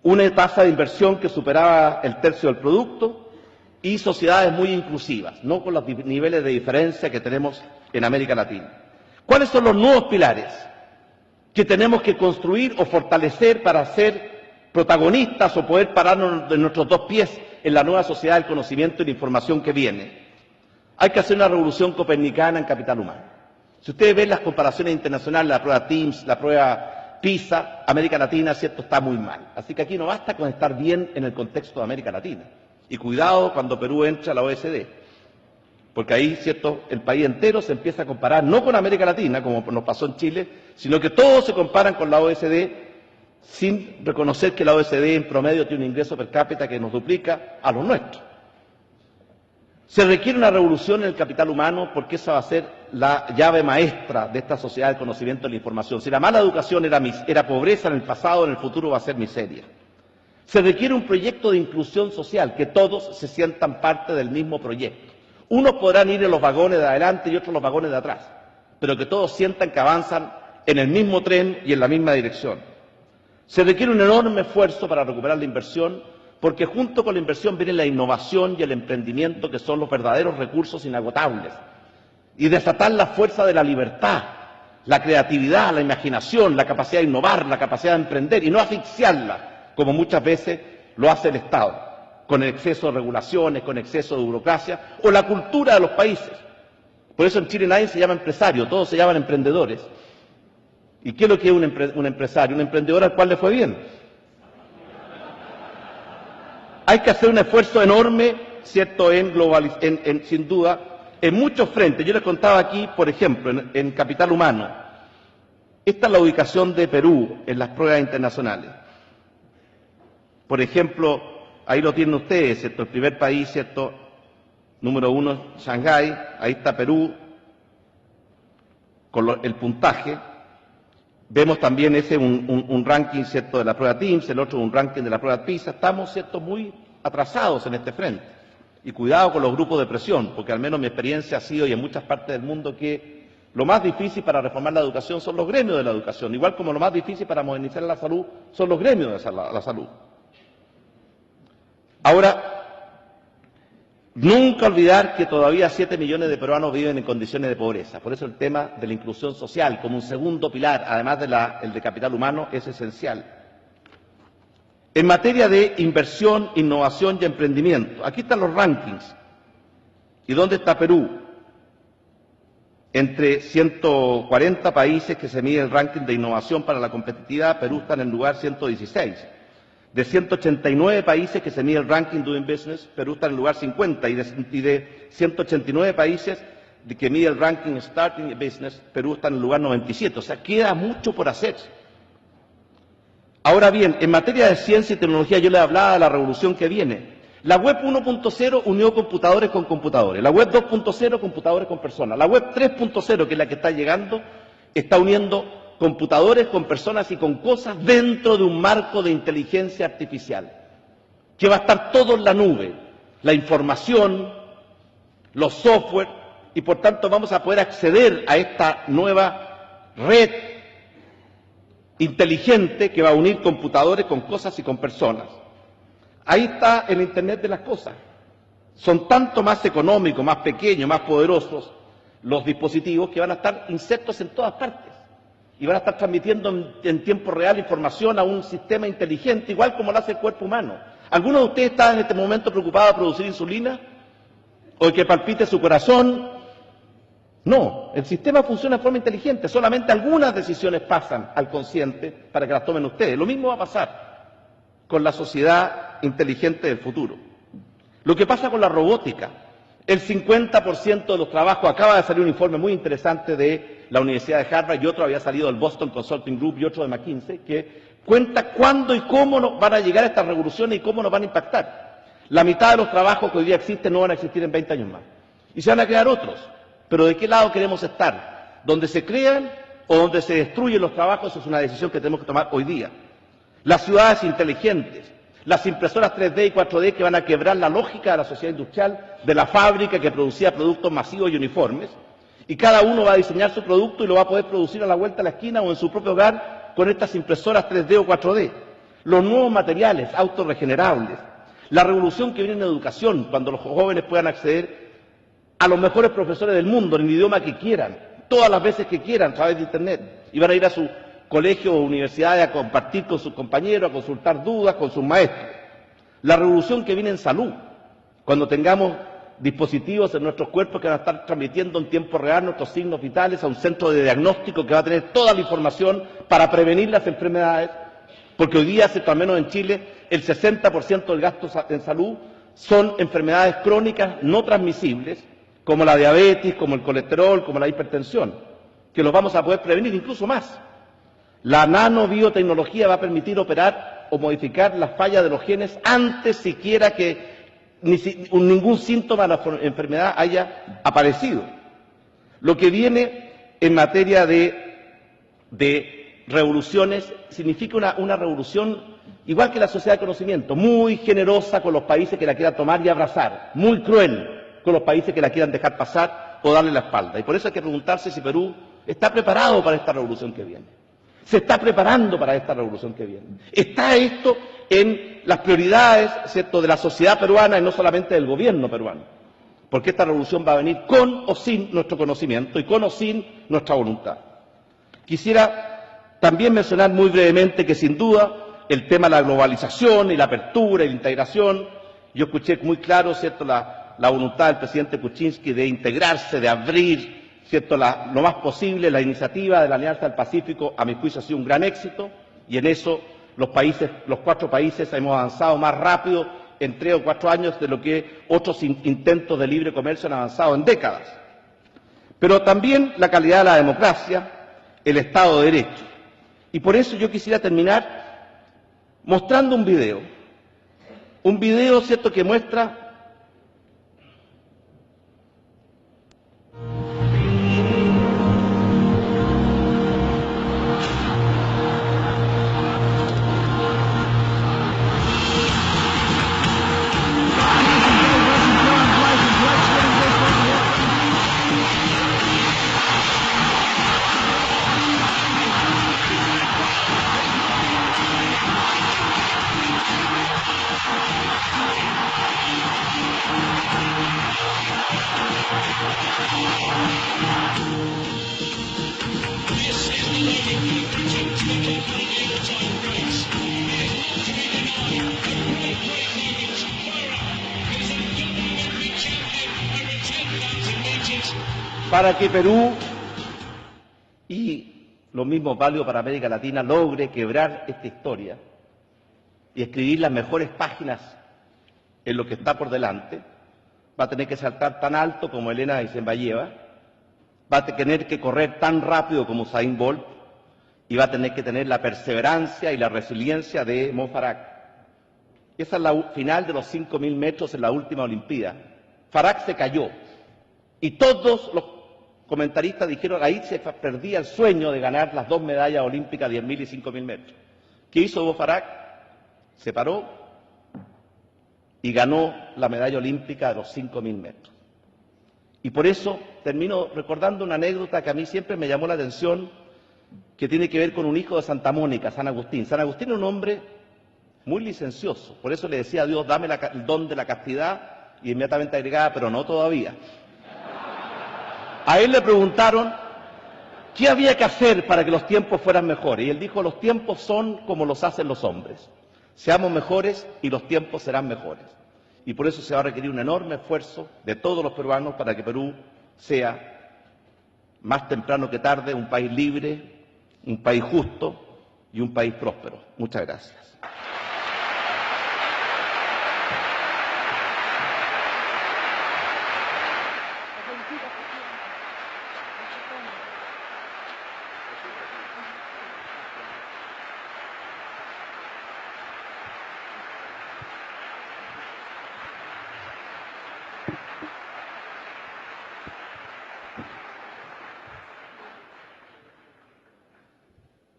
una tasa de inversión que superaba el tercio del producto y sociedades muy inclusivas, no con los niveles de diferencia que tenemos en América Latina. ¿Cuáles son los nuevos pilares que tenemos que construir o fortalecer para ser protagonistas o poder pararnos de nuestros dos pies en la nueva sociedad del conocimiento y la información que viene? Hay que hacer una revolución copernicana en capital humano. Si ustedes ven las comparaciones internacionales, la prueba TIMSS, la prueba PISA, América Latina, ¿cierto?, está muy mal. Así que aquí no basta con estar bien en el contexto de América Latina. Y cuidado cuando Perú entra a la OECD, porque ahí, ¿cierto?, el país entero se empieza a comparar no con América Latina, como nos pasó en Chile, sino que todos se comparan con la OECD sin reconocer que la OECD en promedio tiene un ingreso per cápita que nos duplica a los nuestros. Se requiere una revolución en el capital humano porque esa va a ser la llave maestra de esta sociedad del conocimiento y la información. Si la mala educación era pobreza en el pasado, en el futuro va a ser miseria. Se requiere un proyecto de inclusión social, que todos se sientan parte del mismo proyecto. Unos podrán ir en los vagones de adelante y otros en los vagones de atrás, pero que todos sientan que avanzan en el mismo tren y en la misma dirección. Se requiere un enorme esfuerzo para recuperar la inversión, porque junto con la inversión viene la innovación y el emprendimiento, que son los verdaderos recursos inagotables, y desatar la fuerza de la libertad, la creatividad, la imaginación, la capacidad de innovar, la capacidad de emprender, y no asfixiarla, como muchas veces lo hace el Estado, con exceso de regulaciones, con exceso de burocracia, o la cultura de los países. Por eso en Chile nadie se llama empresario, todos se llaman emprendedores. ¿Y qué es lo que es un empresario? Un emprendedor al cual le fue bien. Hay que hacer un esfuerzo enorme, ¿cierto?, sin duda, en muchos frentes. Yo les contaba aquí, por ejemplo, en capital humano. Esta es la ubicación de Perú en las pruebas internacionales. Por ejemplo, ahí lo tienen ustedes, ¿cierto?, el primer país, ¿cierto?, número 1, Shanghái, ahí está Perú, con el puntaje. Vemos también un ranking, ¿cierto?, de la prueba TIMSS, el otro un ranking de la prueba PISA. Estamos, ¿cierto?, muy atrasados en este frente. Y cuidado con los grupos de presión, porque al menos mi experiencia ha sido, y en muchas partes del mundo, que lo más difícil para reformar la educación son los gremios de la educación, igual como lo más difícil para modernizar la salud son los gremios de la salud. Ahora, nunca olvidar que todavía 7 millones de peruanos viven en condiciones de pobreza. Por eso el tema de la inclusión social como un segundo pilar, además el de capital humano, es esencial. En materia de inversión, innovación y emprendimiento, aquí están los rankings. ¿Y dónde está Perú? Entre 140 países que se mide el ranking de innovación para la competitividad, Perú está en el lugar 116. De 189 países que se mide el ranking Doing Business, Perú está en el lugar 50, y de 189 países que mide el ranking Starting Business, Perú está en el lugar 97. O sea, queda mucho por hacer. Ahora bien, en materia de ciencia y tecnología, yo les hablaba de la revolución que viene. La web 1.0 unió computadores con computadores, la web 2.0 computadores con personas, la web 3.0, que es la que está llegando, está uniendo computadores con personas y con cosas dentro de un marco de inteligencia artificial, que va a estar todo en la nube, la información, los software y por tanto vamos a poder acceder a esta nueva red inteligente que va a unir computadores con cosas y con personas. Ahí está el Internet de las cosas. Son tanto más económicos, más pequeños, más poderosos los dispositivos que van a estar insertos en todas partes y van a estar transmitiendo en tiempo real información a un sistema inteligente, igual como lo hace el cuerpo humano. ¿Alguno de ustedes está en este momento preocupado de producir insulina? ¿O de que palpite su corazón? No, el sistema funciona de forma inteligente, solamente algunas decisiones pasan al consciente para que las tomen ustedes. Lo mismo va a pasar con la sociedad inteligente del futuro. Lo que pasa con la robótica, el 50% de los trabajos, acaba de salir un informe muy interesante de la Universidad de Harvard y otro había salido del Boston Consulting Group y otro de McKinsey, que cuenta cuándo y cómo nos van a llegar estas revoluciones y cómo nos van a impactar. La mitad de los trabajos que hoy día existen no van a existir en 20 años más. Y se van a crear otros. Pero ¿de qué lado queremos estar? ¿Donde se crean o donde se destruyen los trabajos? Eso es una decisión que tenemos que tomar hoy día. Las ciudades inteligentes, las impresoras 3D y 4D que van a quebrar la lógica de la sociedad industrial, de la fábrica que producía productos masivos y uniformes, y cada uno va a diseñar su producto y lo va a poder producir a la vuelta de la esquina o en su propio hogar con estas impresoras 3D o 4D. Los nuevos materiales autorregenerables, la revolución que viene en educación, cuando los jóvenes puedan acceder a los mejores profesores del mundo en el idioma que quieran, todas las veces que quieran a través de Internet, y van a ir a su colegio o universidades a compartir con sus compañeros, a consultar dudas con sus maestros. La revolución que viene en salud, cuando tengamos dispositivos en nuestros cuerpos que van a estar transmitiendo en tiempo real nuestros signos vitales a un centro de diagnóstico que va a tener toda la información para prevenir las enfermedades, porque hoy día, al menos en Chile, el 60% del gasto en salud son enfermedades crónicas no transmisibles, como la diabetes, como el colesterol, como la hipertensión, que los vamos a poder prevenir, incluso más. La nanobiotecnología va a permitir operar o modificar las fallas de los genes antes siquiera que ningún síntoma de la enfermedad haya aparecido. Lo que viene en materia de revoluciones significa una revolución igual que la sociedad de conocimiento, muy generosa con los países que la quieran tomar y abrazar, muy cruel con los países que la quieran dejar pasar o darle la espalda. Y por eso hay que preguntarse si Perú está preparado para esta revolución que viene. Se está preparando para esta revolución que viene. Está esto en las prioridades, ¿cierto?, de la sociedad peruana y no solamente del gobierno peruano. Porque esta revolución va a venir con o sin nuestro conocimiento y con o sin nuestra voluntad. Quisiera también mencionar muy brevemente que sin duda el tema de la globalización y la apertura y la integración, yo escuché muy claro, ¿cierto?, la voluntad del presidente Kuczynski de integrarse, de abrir, ¿cierto?, lo más posible. La iniciativa de la Alianza del Pacífico, a mi juicio, ha sido un gran éxito y en eso los 4 países hemos avanzado más rápido en 3 o 4 años de lo que otros intentos de libre comercio han avanzado en décadas. Pero también la calidad de la democracia, el Estado de Derecho. Y por eso yo quisiera terminar mostrando un video, ¿cierto?, que muestra para que Perú, y lo mismo válido para América Latina, logre quebrar esta historia y escribir las mejores páginas en lo que está por delante, va a tener que saltar tan alto como Elena Isinbayeva, va a tener que correr tan rápido como Usain Bolt y va a tener que tener la perseverancia y la resiliencia de Mo Farah. Esa es la final de los 5.000 metros en la última Olimpiada. Farah se cayó y todos los comentaristas dijeron ahí se perdía el sueño de ganar las 2 medallas olímpicas, 10.000 y 5.000 metros. ¿Qué hizo Mo Farah? Se paró y ganó la medalla olímpica de los 5.000 metros. Y por eso termino recordando una anécdota que a mí siempre me llamó la atención, que tiene que ver con un hijo de Santa Mónica, San Agustín. San Agustín era un hombre muy licencioso, por eso le decía a Dios, dame el don de la castidad, y inmediatamente agregaba, pero no todavía. A él le preguntaron qué había que hacer para que los tiempos fueran mejores, y él dijo, los tiempos son como los hacen los hombres, seamos mejores y los tiempos serán mejores. Y por eso se va a requerir un enorme esfuerzo de todos los peruanos para que Perú sea, más temprano que tarde, un país libre, un país justo y un país próspero. Muchas gracias.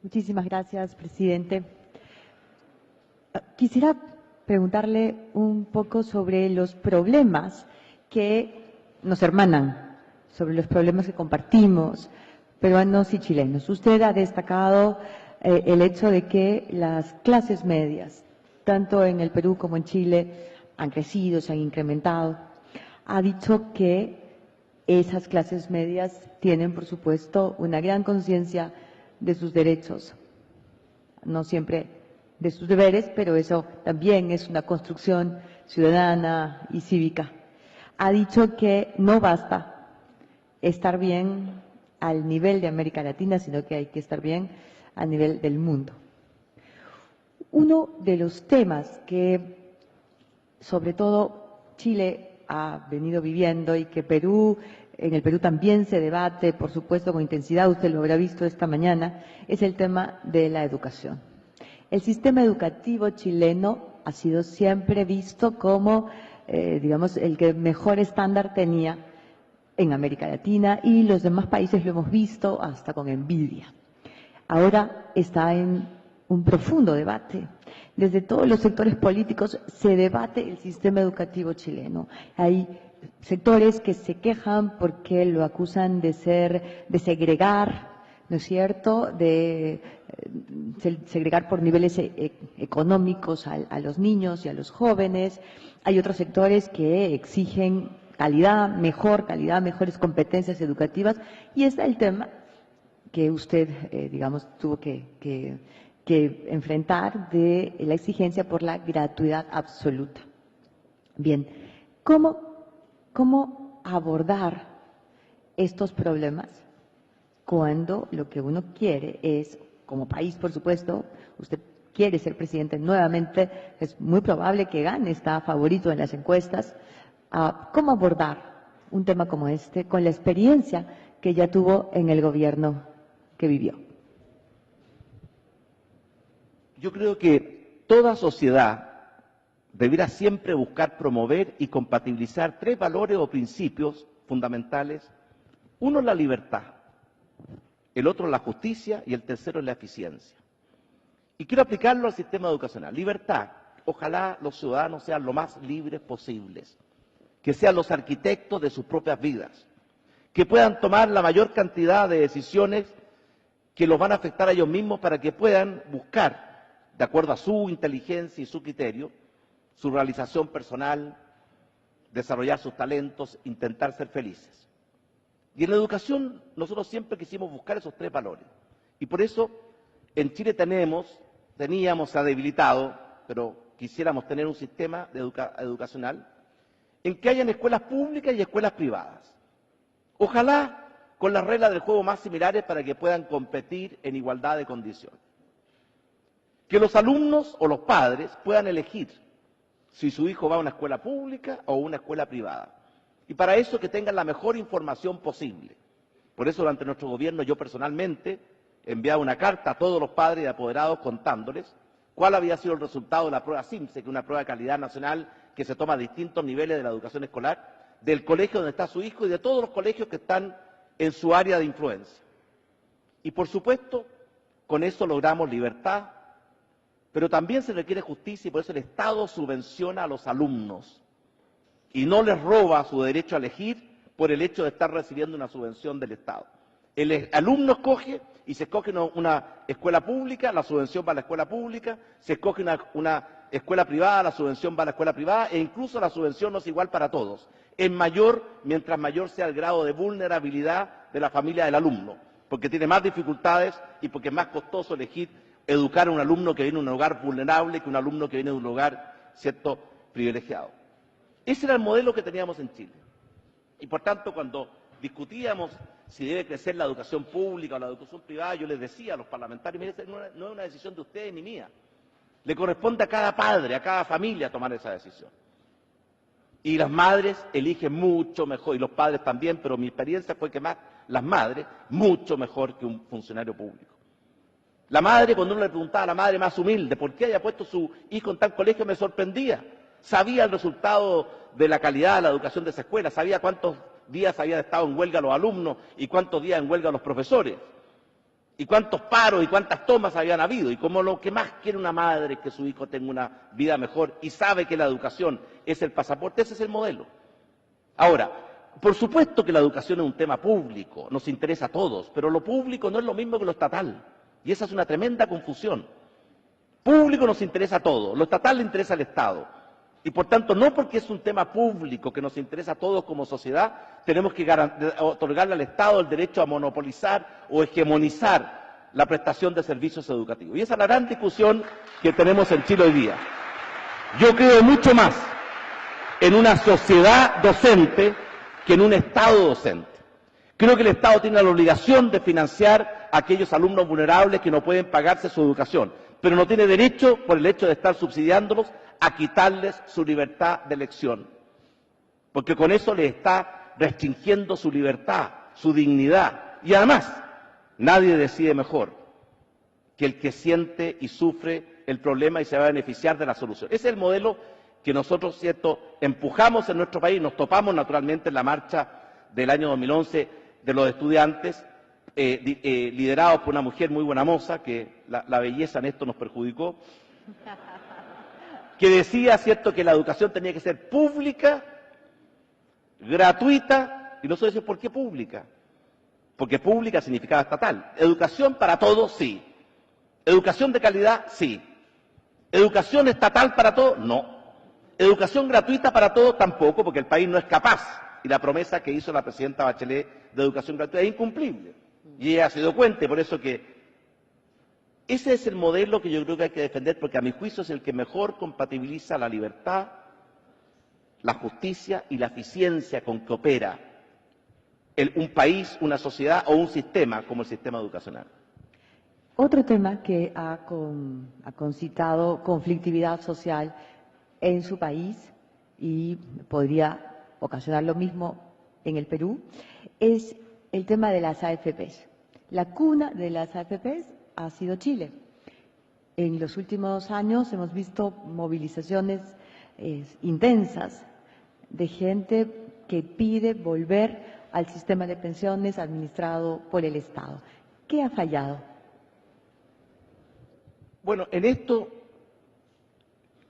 Muchísimas gracias, presidente. Quisiera preguntarle un poco sobre los problemas que nos hermanan, sobre los problemas que compartimos, peruanos y chilenos. Usted ha destacado el hecho de que las clases medias, tanto en el Perú como en Chile, han crecido, se han incrementado. Ha dicho que esas clases medias tienen, por supuesto, una gran conciencia de sus derechos, no siempre de sus deberes, pero eso también es una construcción ciudadana y cívica. Ha dicho que no basta estar bien al nivel de América Latina, sino que hay que estar bien a nivel del mundo. Uno de los temas que, sobre todo, Chile ha venido viviendo y que en el Perú también se debate, por supuesto, con intensidad, usted lo habrá visto esta mañana, es el tema de la educación. El sistema educativo chileno ha sido siempre visto como, digamos, el que mejor estándar tenía en América Latina y los demás países lo hemos visto hasta con envidia. Ahora está en un profundo debate. Desde todos los sectores políticos se debate el sistema educativo chileno. Hay sectores que se quejan porque lo acusan de segregar, ¿no es cierto?, de segregar por niveles económicos a los niños y a los jóvenes. Hay otros sectores que exigen calidad, mejores competencias educativas. Y está el tema que usted, digamos, tuvo que enfrentar de la exigencia por la gratuidad absoluta. Bien, ¿cómo abordar estos problemas cuando lo que uno quiere es, como país, por supuesto, usted quiere ser presidente nuevamente, es muy probable que gane, está favorito en las encuestas? ¿Cómo abordar un tema como este con la experiencia que ya tuvo en el gobierno que vivió? Yo creo que toda sociedad debiera siempre buscar promover y compatibilizar tres valores o principios fundamentales. Uno es la libertad, el otro es la justicia y el tercero es la eficiencia. Y quiero aplicarlo al sistema educacional. Libertad, ojalá los ciudadanos sean lo más libres posibles, que sean los arquitectos de sus propias vidas, que puedan tomar la mayor cantidad de decisiones que los van a afectar a ellos mismos para que puedan buscar, de acuerdo a su inteligencia y su criterio, su realización personal, desarrollar sus talentos, intentar ser felices. Y en la educación nosotros siempre quisimos buscar esos tres valores. Y por eso en Chile se ha debilitado, pero quisiéramos tener un sistema educacional en que hayan escuelas públicas y escuelas privadas. Ojalá con las reglas del juego más similares para que puedan competir en igualdad de condiciones. Que los alumnos o los padres puedan elegir si su hijo va a una escuela pública o a una escuela privada. Y para eso que tengan la mejor información posible. Por eso durante nuestro gobierno yo personalmente he enviado una carta a todos los padres y apoderados contándoles cuál había sido el resultado de la prueba CIMSE, que es una prueba de calidad nacional que se toma a distintos niveles de la educación escolar, del colegio donde está su hijo y de todos los colegios que están en su área de influencia. Y por supuesto, con eso logramos libertad, pero también se requiere justicia y por eso el Estado subvenciona a los alumnos y no les roba su derecho a elegir por el hecho de estar recibiendo una subvención del Estado. El alumno escoge, y se escoge una escuela pública, la subvención va a la escuela pública, se escoge una escuela privada, la subvención va a la escuela privada, e incluso la subvención no es igual para todos. Es mayor mientras mayor sea el grado de vulnerabilidad de la familia del alumno, porque tiene más dificultades y porque es más costoso elegir educar a un alumno que viene de un hogar vulnerable que un alumno que viene de un hogar, ¿cierto?, privilegiado. Ese era el modelo que teníamos en Chile. Y por tanto, cuando discutíamos si debe crecer la educación pública o la educación privada, yo les decía a los parlamentarios, mire, no es una decisión de ustedes ni mía. Le corresponde a cada padre, a cada familia tomar esa decisión. Y las madres eligen mucho mejor, y los padres también, pero mi experiencia fue que más las madres, mucho mejor que un funcionario público. La madre, cuando uno le preguntaba a la madre más humilde por qué haya puesto su hijo en tal colegio, me sorprendía. Sabía el resultado de la calidad de la educación de esa escuela, sabía cuántos días habían estado en huelga los alumnos y cuántos días en huelga los profesores, y cuántos paros y cuántas tomas habían habido. Y como lo que más quiere una madre es que su hijo tenga una vida mejor y sabe que la educación es el pasaporte, ese es el modelo. Ahora, por supuesto que la educación es un tema público, nos interesa a todos, pero lo público no es lo mismo que lo estatal. Y esa es una tremenda confusión. Público nos interesa a todos, lo estatal le interesa al Estado. Y por tanto, no porque es un tema público que nos interesa a todos como sociedad, tenemos que otorgarle al Estado el derecho a monopolizar o hegemonizar la prestación de servicios educativos. Y esa es la gran discusión que tenemos en Chile hoy día. Yo creo mucho más en una sociedad docente que en un Estado docente. Creo que el Estado tiene la obligación de financiar a aquellos alumnos vulnerables que no pueden pagarse su educación, pero no tiene derecho, por el hecho de estar subsidiándolos, a quitarles su libertad de elección, porque con eso les está restringiendo su libertad, su dignidad. Y además, nadie decide mejor que el que siente y sufre el problema y se va a beneficiar de la solución. Ese es el modelo que nosotros, ¿cierto?, empujamos en nuestro país. Nos topamos naturalmente en la marcha del año 2011 de los estudiantes, liderados por una mujer muy buena moza, que la belleza en esto nos perjudicó, que decía, ¿cierto?, que la educación tenía que ser pública, gratuita, y nosotros decimos, ¿por qué pública? Porque pública significaba estatal. Educación para todos, sí. Educación de calidad, sí. Educación estatal para todos, no. Educación gratuita para todos, tampoco, porque el país no es capaz. Y la promesa que hizo la presidenta Bachelet de educación gratuita es incumplible. Y ella se dio cuenta, por eso que ese es el modelo que yo creo que hay que defender, porque a mi juicio es el que mejor compatibiliza la libertad, la justicia y la eficiencia con que opera un país, una sociedad o un sistema como el sistema educacional. Otro tema que ha concitado conflictividad social en su país y podría ocasionar lo mismo en el Perú es el tema de las AFPs. La cuna de las AFPs ha sido Chile. En los últimos años hemos visto movilizaciones intensas de gente que pide volver al sistema de pensiones administrado por el Estado. ¿Qué ha fallado? Bueno, en esto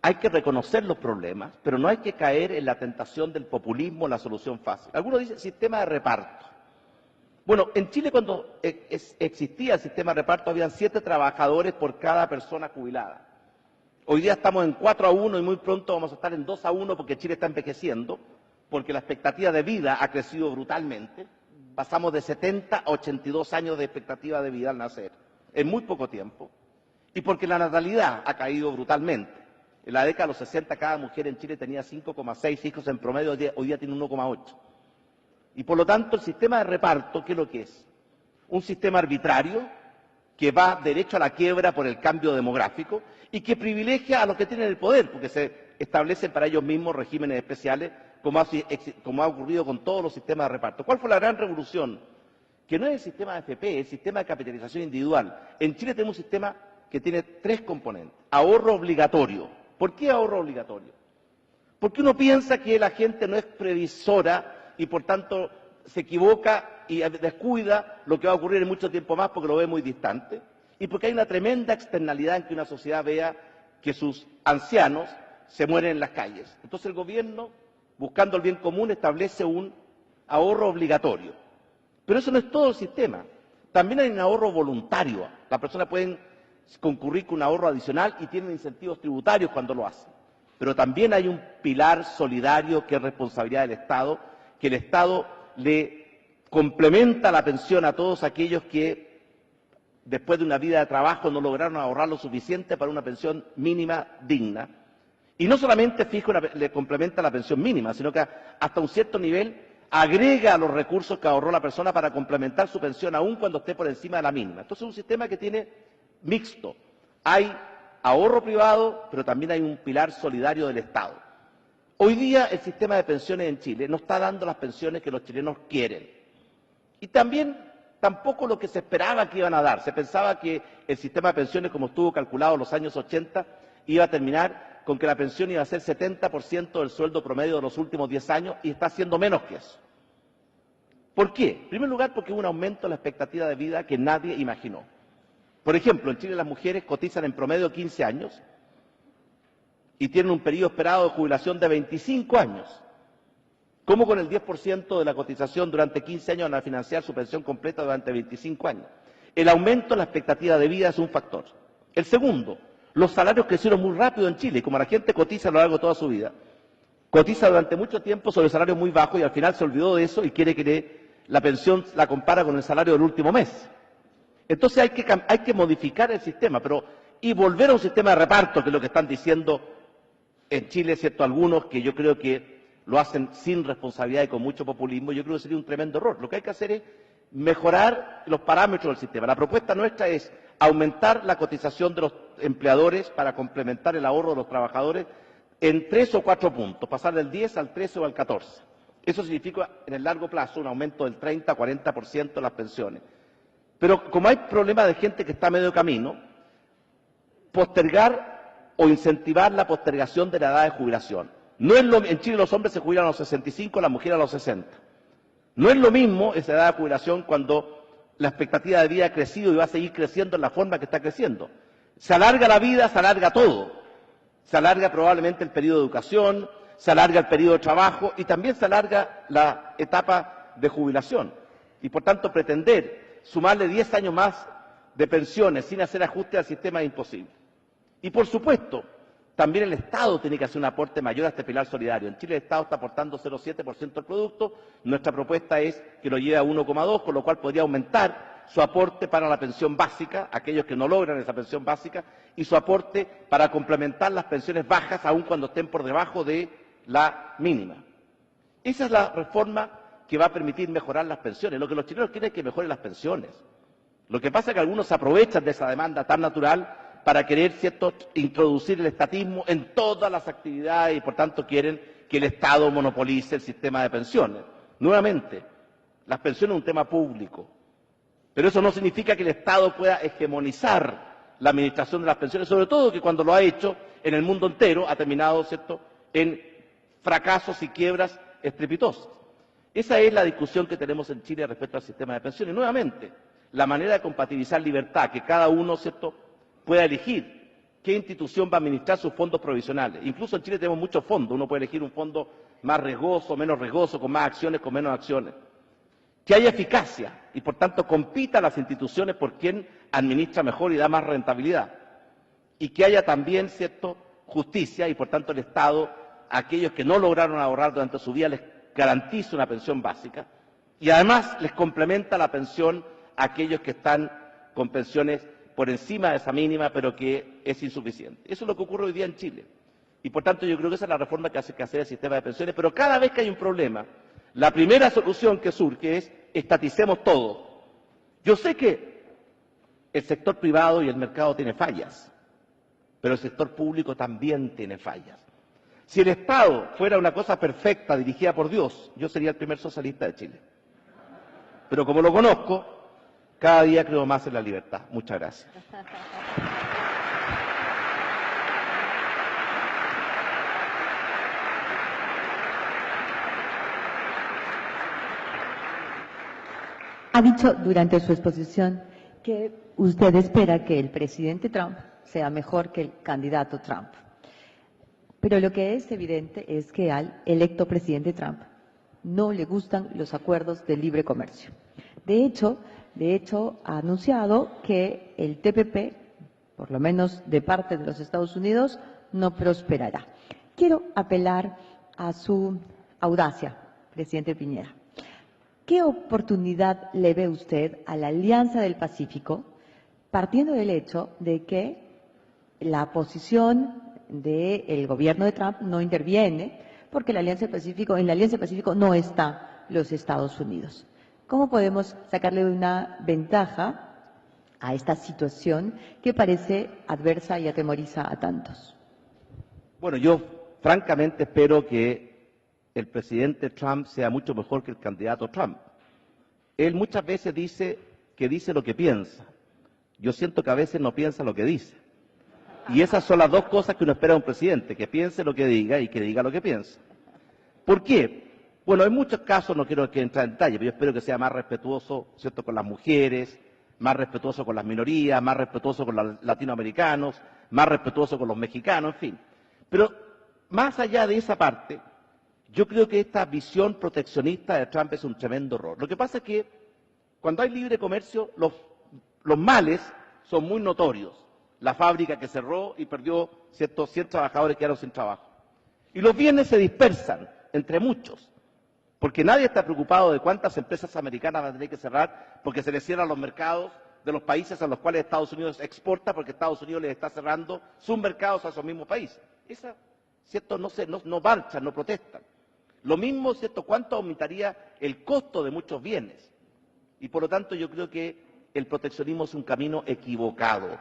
hay que reconocer los problemas, pero no hay que caer en la tentación del populismo, la solución fácil. Algunos dicen sistema de reparto. Bueno, en Chile cuando existía el sistema de reparto habían 7 trabajadores por cada persona jubilada. Hoy día estamos en 4-1 y muy pronto vamos a estar en 2-1 porque Chile está envejeciendo, porque la expectativa de vida ha crecido brutalmente. Pasamos de 70 a 82 años de expectativa de vida al nacer, en muy poco tiempo. Y porque la natalidad ha caído brutalmente. En la década de los 60 cada mujer en Chile tenía 5,6 hijos en promedio, hoy día tiene 1,8. Y por lo tanto el sistema de reparto, ¿qué es lo que es? Un sistema arbitrario que va derecho a la quiebra por el cambio demográfico y que privilegia a los que tienen el poder, porque se establecen para ellos mismos regímenes especiales, como ha ocurrido con todos los sistemas de reparto. ¿Cuál fue la gran revolución? Que no es el sistema de AFP, es el sistema de capitalización individual. En Chile tenemos un sistema que tiene 3 componentes. Ahorro obligatorio. ¿Por qué ahorro obligatorio? Porque uno piensa que la gente no es previsora y por tanto se equivoca y descuida lo que va a ocurrir en mucho tiempo más porque lo ve muy distante, y porque hay una tremenda externalidad en que una sociedad vea que sus ancianos se mueren en las calles. Entonces el gobierno, buscando el bien común, establece un ahorro obligatorio. Pero eso no es todo el sistema. También hay un ahorro voluntario. Las personas pueden concurrir con un ahorro adicional y tienen incentivos tributarios cuando lo hacen. Pero también hay un pilar solidario que es responsabilidad del Estado, que el Estado le complementa la pensión a todos aquellos que después de una vida de trabajo no lograron ahorrar lo suficiente para una pensión mínima digna. Y no solamente le complementa la pensión mínima, sino que hasta un cierto nivel agrega los recursos que ahorró la persona para complementar su pensión aún cuando esté por encima de la mínima. Entonces es un sistema que tiene mixto. Hay ahorro privado, pero también hay un pilar solidario del Estado. Hoy día el sistema de pensiones en Chile no está dando las pensiones que los chilenos quieren. Y tampoco lo que se esperaba que iban a dar. Se pensaba que el sistema de pensiones, como estuvo calculado en los años 80, iba a terminar con que la pensión iba a ser 70% del sueldo promedio de los últimos 10 años y está haciendo menos que eso. ¿Por qué? En primer lugar, porque hubo un aumento en la expectativa de vida que nadie imaginó. Por ejemplo, en Chile las mujeres cotizan en promedio 15 años y tienen un periodo esperado de jubilación de 25 años. ¿Cómo con el 10% de la cotización durante 15 años van a financiar su pensión completa durante 25 años? El aumento en la expectativa de vida es un factor. El segundo, los salarios crecieron muy rápido en Chile, y como la gente cotiza a lo largo de toda su vida, cotiza durante mucho tiempo sobre salarios muy bajos y al final se olvidó de eso y quiere que la pensión la compara con el salario del último mes. Entonces hay que modificar el sistema y volver a un sistema de reparto, que es lo que están diciendo en Chile, ¿cierto? Algunos que yo creo que lo hacen sin responsabilidad y con mucho populismo. Yo creo que sería un tremendo error. Lo que hay que hacer es mejorar los parámetros del sistema. La propuesta nuestra es aumentar la cotización de los empleadores para complementar el ahorro de los trabajadores en 3 o 4 puntos, pasar del 10 al 13 o al 14. Eso significa en el largo plazo un aumento del 30 a 40% de las pensiones. Pero como hay problemas de gente que está a medio camino, postergar o incentivar la postergación de la edad de jubilación. En Chile los hombres se jubilan a los 65, las mujeres a los 60. No es lo mismo esa edad de jubilación cuando la expectativa de vida ha crecido y va a seguir creciendo en la forma que está creciendo. Se alarga la vida, se alarga todo. Se alarga probablemente el periodo de educación, se alarga el periodo de trabajo y también se alarga la etapa de jubilación. Y por tanto pretender sumarle 10 años más de pensiones sin hacer ajustes al sistema es imposible. Y por supuesto, también el Estado tiene que hacer un aporte mayor a este pilar solidario. En Chile el Estado está aportando 0,7% del producto. Nuestra propuesta es que lo lleve a 1,2%, con lo cual podría aumentar su aporte para la pensión básica, aquellos que no logran esa pensión básica, y su aporte para complementar las pensiones bajas, aun cuando estén por debajo de la mínima. Esa es la reforma que va a permitir mejorar las pensiones. Lo que los chilenos quieren es que mejoren las pensiones. Lo que pasa es que algunos se aprovechan de esa demanda tan natural para querer, ¿cierto?, introducir el estatismo en todas las actividades y, por tanto, quieren que el Estado monopolice el sistema de pensiones. Nuevamente, las pensiones es un tema público, pero eso no significa que el Estado pueda hegemonizar la administración de las pensiones, sobre todo que cuando lo ha hecho en el mundo entero ha terminado, ¿cierto?, en fracasos y quiebras estrepitosas. Esa es la discusión que tenemos en Chile respecto al sistema de pensiones. Nuevamente, la manera de compatibilizar libertad, que cada uno, ¿cierto?, pueda elegir qué institución va a administrar sus fondos provisionales. Incluso en Chile tenemos muchos fondos. Uno puede elegir un fondo más riesgoso, menos riesgoso, con más acciones, con menos acciones. Que haya eficacia y, por tanto, compita las instituciones por quien administra mejor y da más rentabilidad. Y que haya también, ¿cierto?, justicia y, por tanto, el Estado, a aquellos que no lograron ahorrar durante su vida, les garantiza una pensión básica. Y además les complementa la pensión a aquellos que están con pensiones por encima de esa mínima, pero que es insuficiente. Eso es lo que ocurre hoy día en Chile. Y por tanto yo creo que esa es la reforma que hace que hacer el sistema de pensiones, pero cada vez que hay un problema, la primera solución que surge es estaticemos todo. Yo sé que el sector privado y el mercado tiene fallas, pero el sector público también tiene fallas. Si el Estado fuera una cosa perfecta, dirigida por Dios, yo sería el primer socialista de Chile. Pero como lo conozco, cada día creo más en la libertad. Muchas gracias. Ha dicho durante su exposición que usted espera que el presidente Trump sea mejor que el candidato Trump. Pero lo que es evidente es que al electo presidente Trump no le gustan los acuerdos de libre comercio. De hecho, ha anunciado que el TPP, por lo menos de parte de los Estados Unidos, no prosperará. Quiero apelar a su audacia, presidente Piñera. ¿Qué oportunidad le ve usted a la Alianza del Pacífico, partiendo del hecho de que la posición del gobierno de Trump no interviene, porque en la Alianza del Pacífico no están los Estados Unidos? ¿Cómo podemos sacarle una ventaja a esta situación que parece adversa y atemoriza a tantos? Bueno, yo francamente espero que el presidente Trump sea mucho mejor que el candidato Trump. Él muchas veces dice que dice lo que piensa. Yo siento que a veces no piensa lo que dice. Y esas son las dos cosas que uno espera de un presidente, que piense lo que diga y que diga lo que piensa. ¿Por qué? Bueno, en muchos casos, no quiero que entre en detalle, pero yo espero que sea más respetuoso, ¿cierto?, con las mujeres, más respetuoso con las minorías, más respetuoso con los latinoamericanos, más respetuoso con los mexicanos, en fin. Pero más allá de esa parte, yo creo que esta visión proteccionista de Trump es un tremendo error. Lo que pasa es que cuando hay libre comercio, los males son muy notorios. La fábrica que cerró y perdió 100 trabajadores que quedaron sin trabajo. Y los bienes se dispersan entre muchos, porque nadie está preocupado de cuántas empresas americanas van a tener que cerrar porque se les cierran los mercados de los países a los cuales Estados Unidos exporta, porque Estados Unidos les está cerrando sus mercados a esos mismos países. Esas, ¿cierto?, no marchan, no protestan. Lo mismo, ¿cierto?, cuánto aumentaría el costo de muchos bienes. Y por lo tanto yo creo que el proteccionismo es un camino equivocado.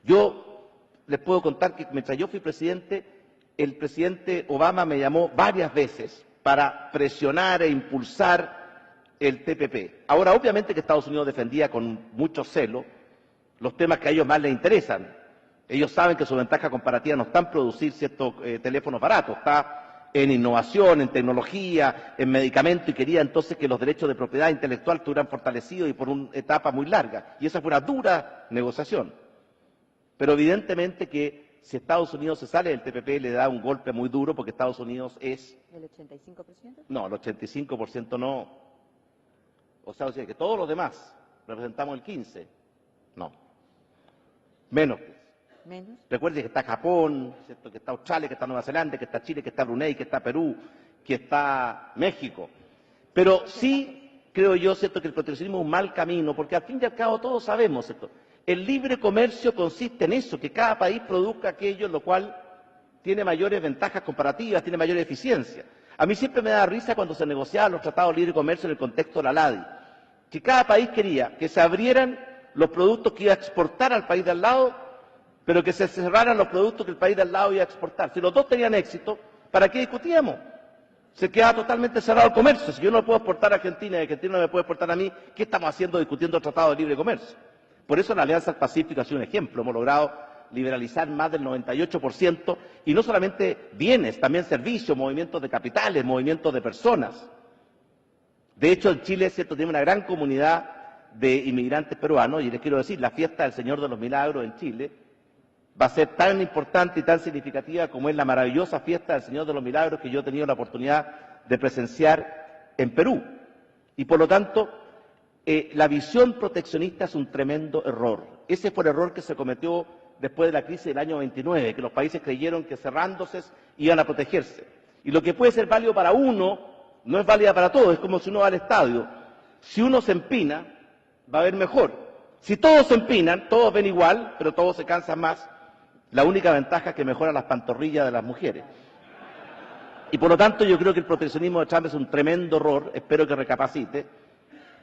Yo les puedo contar que mientras yo fui presidente, el presidente Obama me llamó varias veces para presionar e impulsar el TPP. Ahora, obviamente que Estados Unidos defendía con mucho celo los temas que a ellos más les interesan. Ellos saben que su ventaja comparativa no está en producir ciertos teléfonos baratos, está en innovación, en tecnología, en medicamento, y quería entonces que los derechos de propiedad intelectual estuvieran fortalecidos y por una etapa muy larga. Y esa fue una dura negociación. Pero evidentemente que si Estados Unidos se sale del TPP le da un golpe muy duro, porque Estados Unidos es... ¿El 85%? No, el 85% no. O sea, que todos los demás representamos el 15%. No. Menos. ¿Menos? Recuerde que está Japón, ¿cierto?, que está Australia, que está Nueva Zelanda, que está Chile, que está Brunei, que está Perú, que está México. Pero sí creo yo, ¿cierto?, que el proteccionismo es un mal camino, porque al fin y al cabo todos sabemos, ¿cierto?, el libre comercio consiste en eso, que cada país produzca aquello en lo cual tiene mayores ventajas comparativas, tiene mayor eficiencia. A mí siempre me da risa cuando se negociaban los tratados de libre comercio en el contexto de la LADI, que cada país quería que se abrieran los productos que iba a exportar al país de al lado, pero que se cerraran los productos que el país de al lado iba a exportar. Si los dos tenían éxito, ¿para qué discutíamos? Se quedaba totalmente cerrado el comercio. Si yo no lo puedo exportar a Argentina y Argentina no me puede exportar a mí, ¿qué estamos haciendo discutiendo el tratado de libre comercio? Por eso la Alianza del Pacífico ha sido un ejemplo. Hemos logrado liberalizar más del 98%, y no solamente bienes, también servicios, movimientos de capitales, movimientos de personas. De hecho, en Chile, ¿cierto?, tiene una gran comunidad de inmigrantes peruanos, y les quiero decir, la fiesta del Señor de los Milagros en Chile va a ser tan importante y tan significativa como es la maravillosa fiesta del Señor de los Milagros que yo he tenido la oportunidad de presenciar en Perú. Y por lo tanto, la visión proteccionista es un tremendo error. Ese fue el error que se cometió después de la crisis del año 29, que los países creyeron que cerrándose iban a protegerse. Y lo que puede ser válido para uno no es válida para todos. Es como si uno va al estadio. Si uno se empina, va a ver mejor. Si todos se empinan, todos ven igual, pero todos se cansan más. La única ventaja es que mejora las pantorrillas de las mujeres. Y por lo tanto yo creo que el proteccionismo de Trump es un tremendo error. Espero que recapacite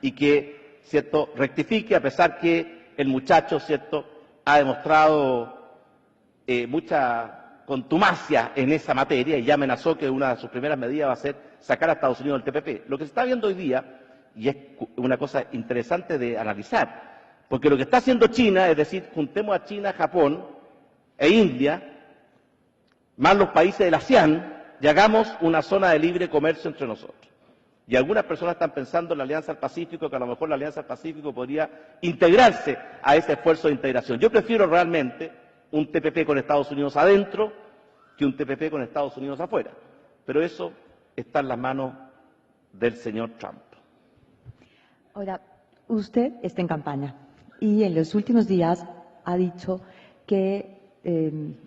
y que, ¿cierto?, rectifique, a pesar que el muchacho, ¿cierto?, ha demostrado mucha contumacia en esa materia, y ya amenazó que una de sus primeras medidas va a ser sacar a Estados Unidos del TPP. Lo que se está viendo hoy día, y es una cosa interesante de analizar, porque lo que está haciendo China, es decir, juntemos a China, Japón e India, más los países de la ASEAN, y hagamos una zona de libre comercio entre nosotros. Y algunas personas están pensando en la Alianza del Pacífico, que a lo mejor la Alianza del Pacífico podría integrarse a ese esfuerzo de integración. Yo prefiero realmente un TPP con Estados Unidos adentro que un TPP con Estados Unidos afuera. Pero eso está en las manos del señor Trump. Ahora, usted está en campaña y en los últimos días ha dicho que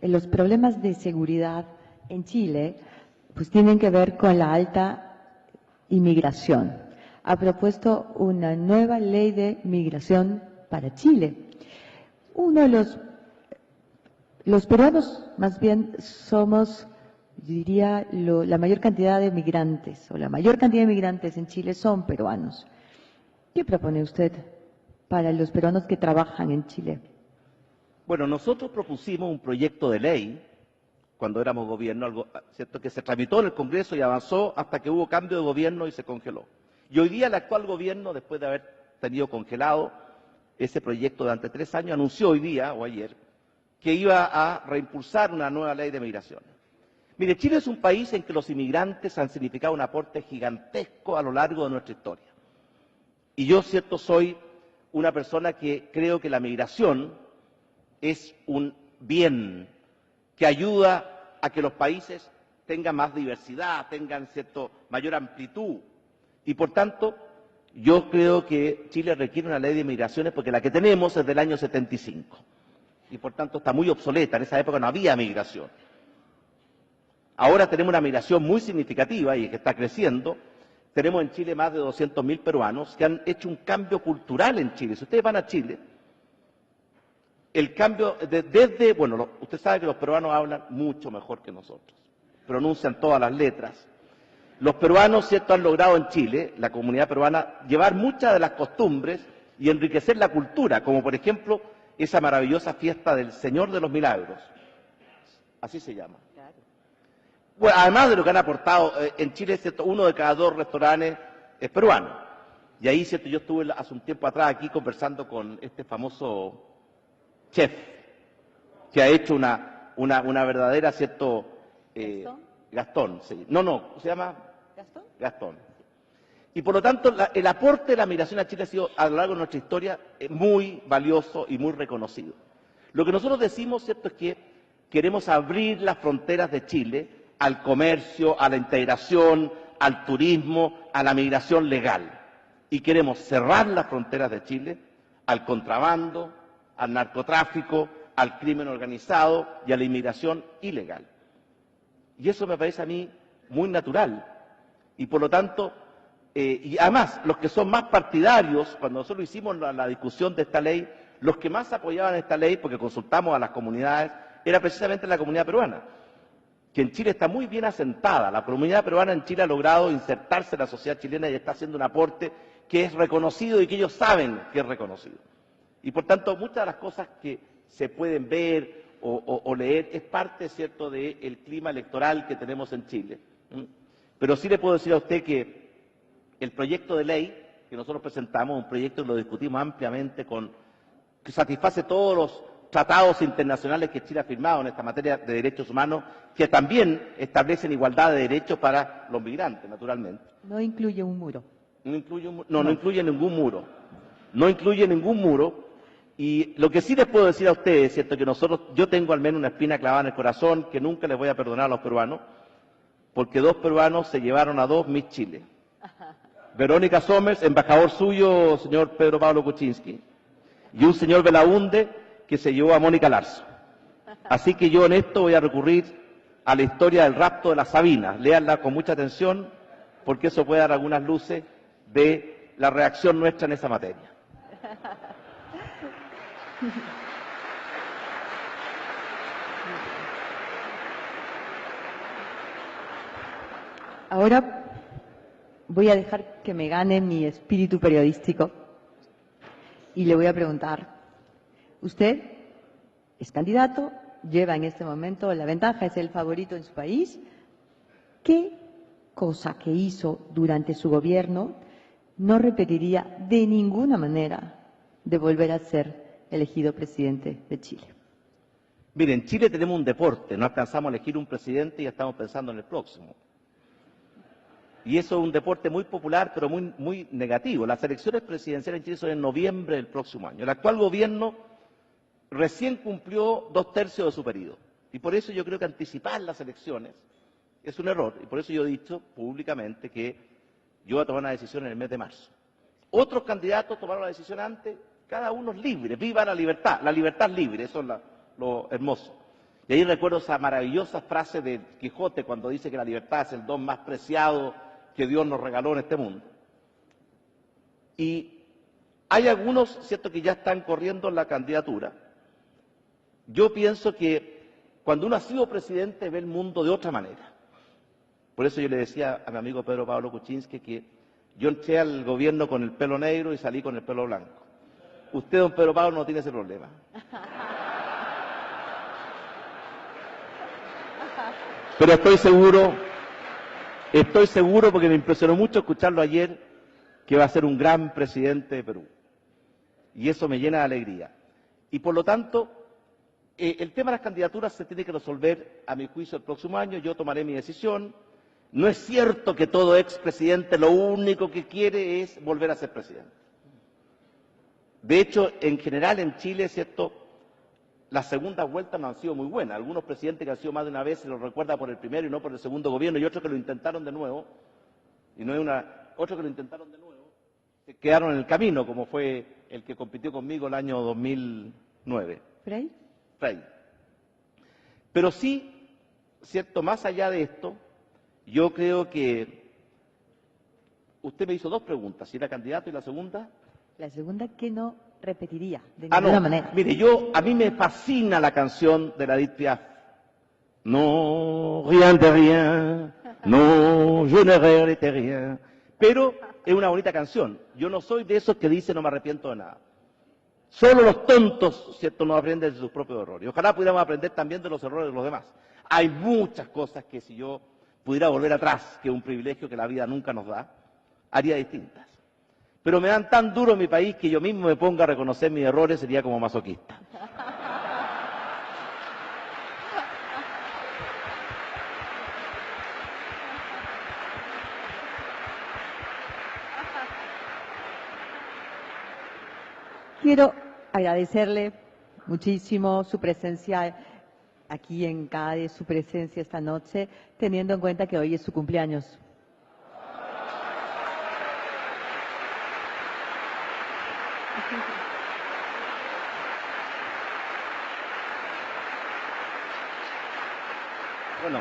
los problemas de seguridad en Chile pues tienen que ver con la alta inmigración. Ha propuesto una nueva ley de migración para Chile. Uno de los peruanos, más bien, somos, yo diría, la mayor cantidad de migrantes, o la mayor cantidad de migrantes en Chile son peruanos. ¿Qué propone usted para los peruanos que trabajan en Chile? Bueno, nosotros propusimos un proyecto de ley cuando éramos gobierno, algo cierto que se tramitó en el Congreso y avanzó hasta que hubo cambio de gobierno y se congeló. Y hoy día el actual gobierno, después de haber tenido congelado ese proyecto durante 3 años, anunció hoy día o ayer que iba a reimpulsar una nueva ley de migración. Mire, Chile es un país en que los inmigrantes han significado un aporte gigantesco a lo largo de nuestra historia. Y yo, cierto, soy una persona que creo que la migración es un bien que ayuda a que los países tengan más diversidad, tengan mayor amplitud. Y por tanto, yo creo que Chile requiere una ley de migraciones porque la que tenemos es del año 75. Y por tanto está muy obsoleta. En esa época no había migración. Ahora tenemos una migración muy significativa y que está creciendo. Tenemos en Chile más de 200.000 peruanos que han hecho un cambio cultural en Chile. Si ustedes van a Chile, el cambio usted sabe que los peruanos hablan mucho mejor que nosotros, pronuncian todas las letras. Los peruanos, cierto, han logrado en Chile, la comunidad peruana, llevar muchas de las costumbres y enriquecer la cultura, como por ejemplo esa maravillosa fiesta del Señor de los Milagros, así se llama. Bueno, además de lo que han aportado en Chile, cierto, 1 de cada 2 restaurantes es peruano. Y ahí, cierto, yo estuve hace un tiempo atrás aquí conversando con este famoso chef, que ha hecho una verdadera, ¿cierto? Gastón, sí. No, ¿se llama? ¿Gastón? Gastón. Y por lo tanto, el aporte de la migración a Chile ha sido, a lo largo de nuestra historia, muy valioso y muy reconocido. Lo que nosotros decimos, ¿cierto?, es que queremos abrir las fronteras de Chile al comercio, a la integración, al turismo, a la migración legal. Y queremos cerrar las fronteras de Chile al contrabando, al narcotráfico, al crimen organizado y a la inmigración ilegal. Y eso me parece a mí muy natural. Y por lo tanto, y además, los que son más partidarios, cuando nosotros hicimos la discusión de esta ley, los que más apoyaban esta ley, porque consultamos a las comunidades, era precisamente la comunidad peruana, que en Chile está muy bien asentada. La comunidad peruana en Chile ha logrado insertarse en la sociedad chilena y está haciendo un aporte que es reconocido y que ellos saben que es reconocido. Y por tanto, muchas de las cosas que se pueden ver o leer es parte, ¿cierto?, del clima electoral que tenemos en Chile. Pero sí le puedo decir a usted que el proyecto de ley que nosotros presentamos, un proyecto que lo discutimos ampliamente, que satisface todos los tratados internacionales que Chile ha firmado en esta materia de derechos humanos, que también establecen igualdad de derechos para los migrantes, naturalmente. No incluye un muro. No incluye ningún muro. No incluye ningún muro. Y lo que sí les puedo decir a ustedes, ¿cierto?, que yo tengo al menos una espina clavada en el corazón que nunca les voy a perdonar a los peruanos, porque 2 peruanos se llevaron a 2 Miss Chile. Verónica Somers, embajador suyo, señor Pedro Pablo Kuczynski, y un señor Belaunde que se llevó a Mónica Larzo. Así que yo en esto voy a recurrir a la historia del rapto de las Sabinas. Léanla con mucha atención, porque eso puede dar algunas luces de la reacción nuestra en esa materia. Ahora voy a dejar que me gane mi espíritu periodístico y le voy a preguntar, usted es candidato, lleva en este momento la ventaja, es el favorito en su país. ¿Qué cosa que hizo durante su gobierno no repetiría de ninguna manera de volver a ser elegido presidente de Chile? Miren, en Chile tenemos un deporte, no alcanzamos a elegir un presidente y ya estamos pensando en el próximo. Y eso es un deporte muy popular, pero muy negativo. Las elecciones presidenciales en Chile son en noviembre del próximo año. El actual gobierno recién cumplió 2/3 de su periodo. Y por eso yo creo que anticipar las elecciones es un error. Y por eso yo he dicho públicamente que Yo voy a tomar una decisión en el mes de marzo. Otros candidatos tomaron la decisión antes, cada uno es libre, viva la libertad es libre, eso es lo hermoso. Y ahí recuerdo esa maravillosa frase de Quijote cuando dice que la libertad es el don más preciado que Dios nos regaló en este mundo. Y hay algunos, cierto, que ya están corriendo la candidatura. Yo pienso que cuando uno ha sido presidente ve el mundo de otra manera. Por eso yo le decía a mi amigo Pedro Pablo Kuczynski que yo entré al gobierno con el pelo negro y salí con el pelo blanco. Usted, don Pedro Pablo, no tiene ese problema. Pero estoy seguro porque me impresionó mucho escucharlo ayer, que va a ser un gran presidente de Perú. Y eso me llena de alegría. Y por lo tanto, el tema de las candidaturas se tiene que resolver, a mi juicio, el próximo año. Yo tomaré mi decisión. No es cierto que todo expresidente lo único que quiere es volver a ser presidente. De hecho, en general en Chile, ¿cierto?, las segundas vueltas no han sido muy buenas. Algunos presidentes que han sido más de una vez se los recuerda por el primero y no por el segundo gobierno, y otros que lo intentaron de nuevo, otros que lo intentaron de nuevo, se quedaron en el camino, como fue el que compitió conmigo el año 2009. ¿Frei? Frei. Pero sí, ¿cierto?, más allá de esto, yo creo que usted me hizo dos preguntas, si era candidato y la segunda. La segunda que no repetiría de ninguna manera. Mire, a mí me fascina la canción de la Edith Piaf. No, rien de rien, no, je ne regrette rien. Pero es una bonita canción. Yo no soy de esos que dicen no me arrepiento de nada. Solo los tontos, ¿cierto?, no aprenden de sus propios errores. Ojalá pudiéramos aprender también de los errores de los demás. Hay muchas cosas que si yo pudiera volver atrás, que es un privilegio que la vida nunca nos da, haría distintas. Pero me dan tan duro en mi país que yo mismo me ponga a reconocer mis errores, sería como masoquista. Quiero agradecerle muchísimo su presencia aquí en CADE, su presencia esta noche, teniendo en cuenta que hoy es su cumpleaños. Bueno,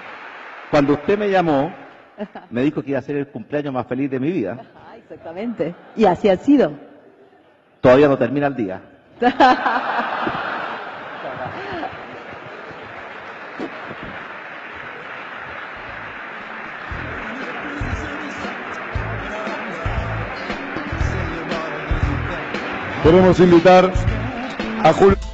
cuando usted me llamó, me dijo que iba a ser el cumpleaños más feliz de mi vida. Ajá, exactamente. Y así ha sido. Todavía no termina el día. Queremos invitar a Julio.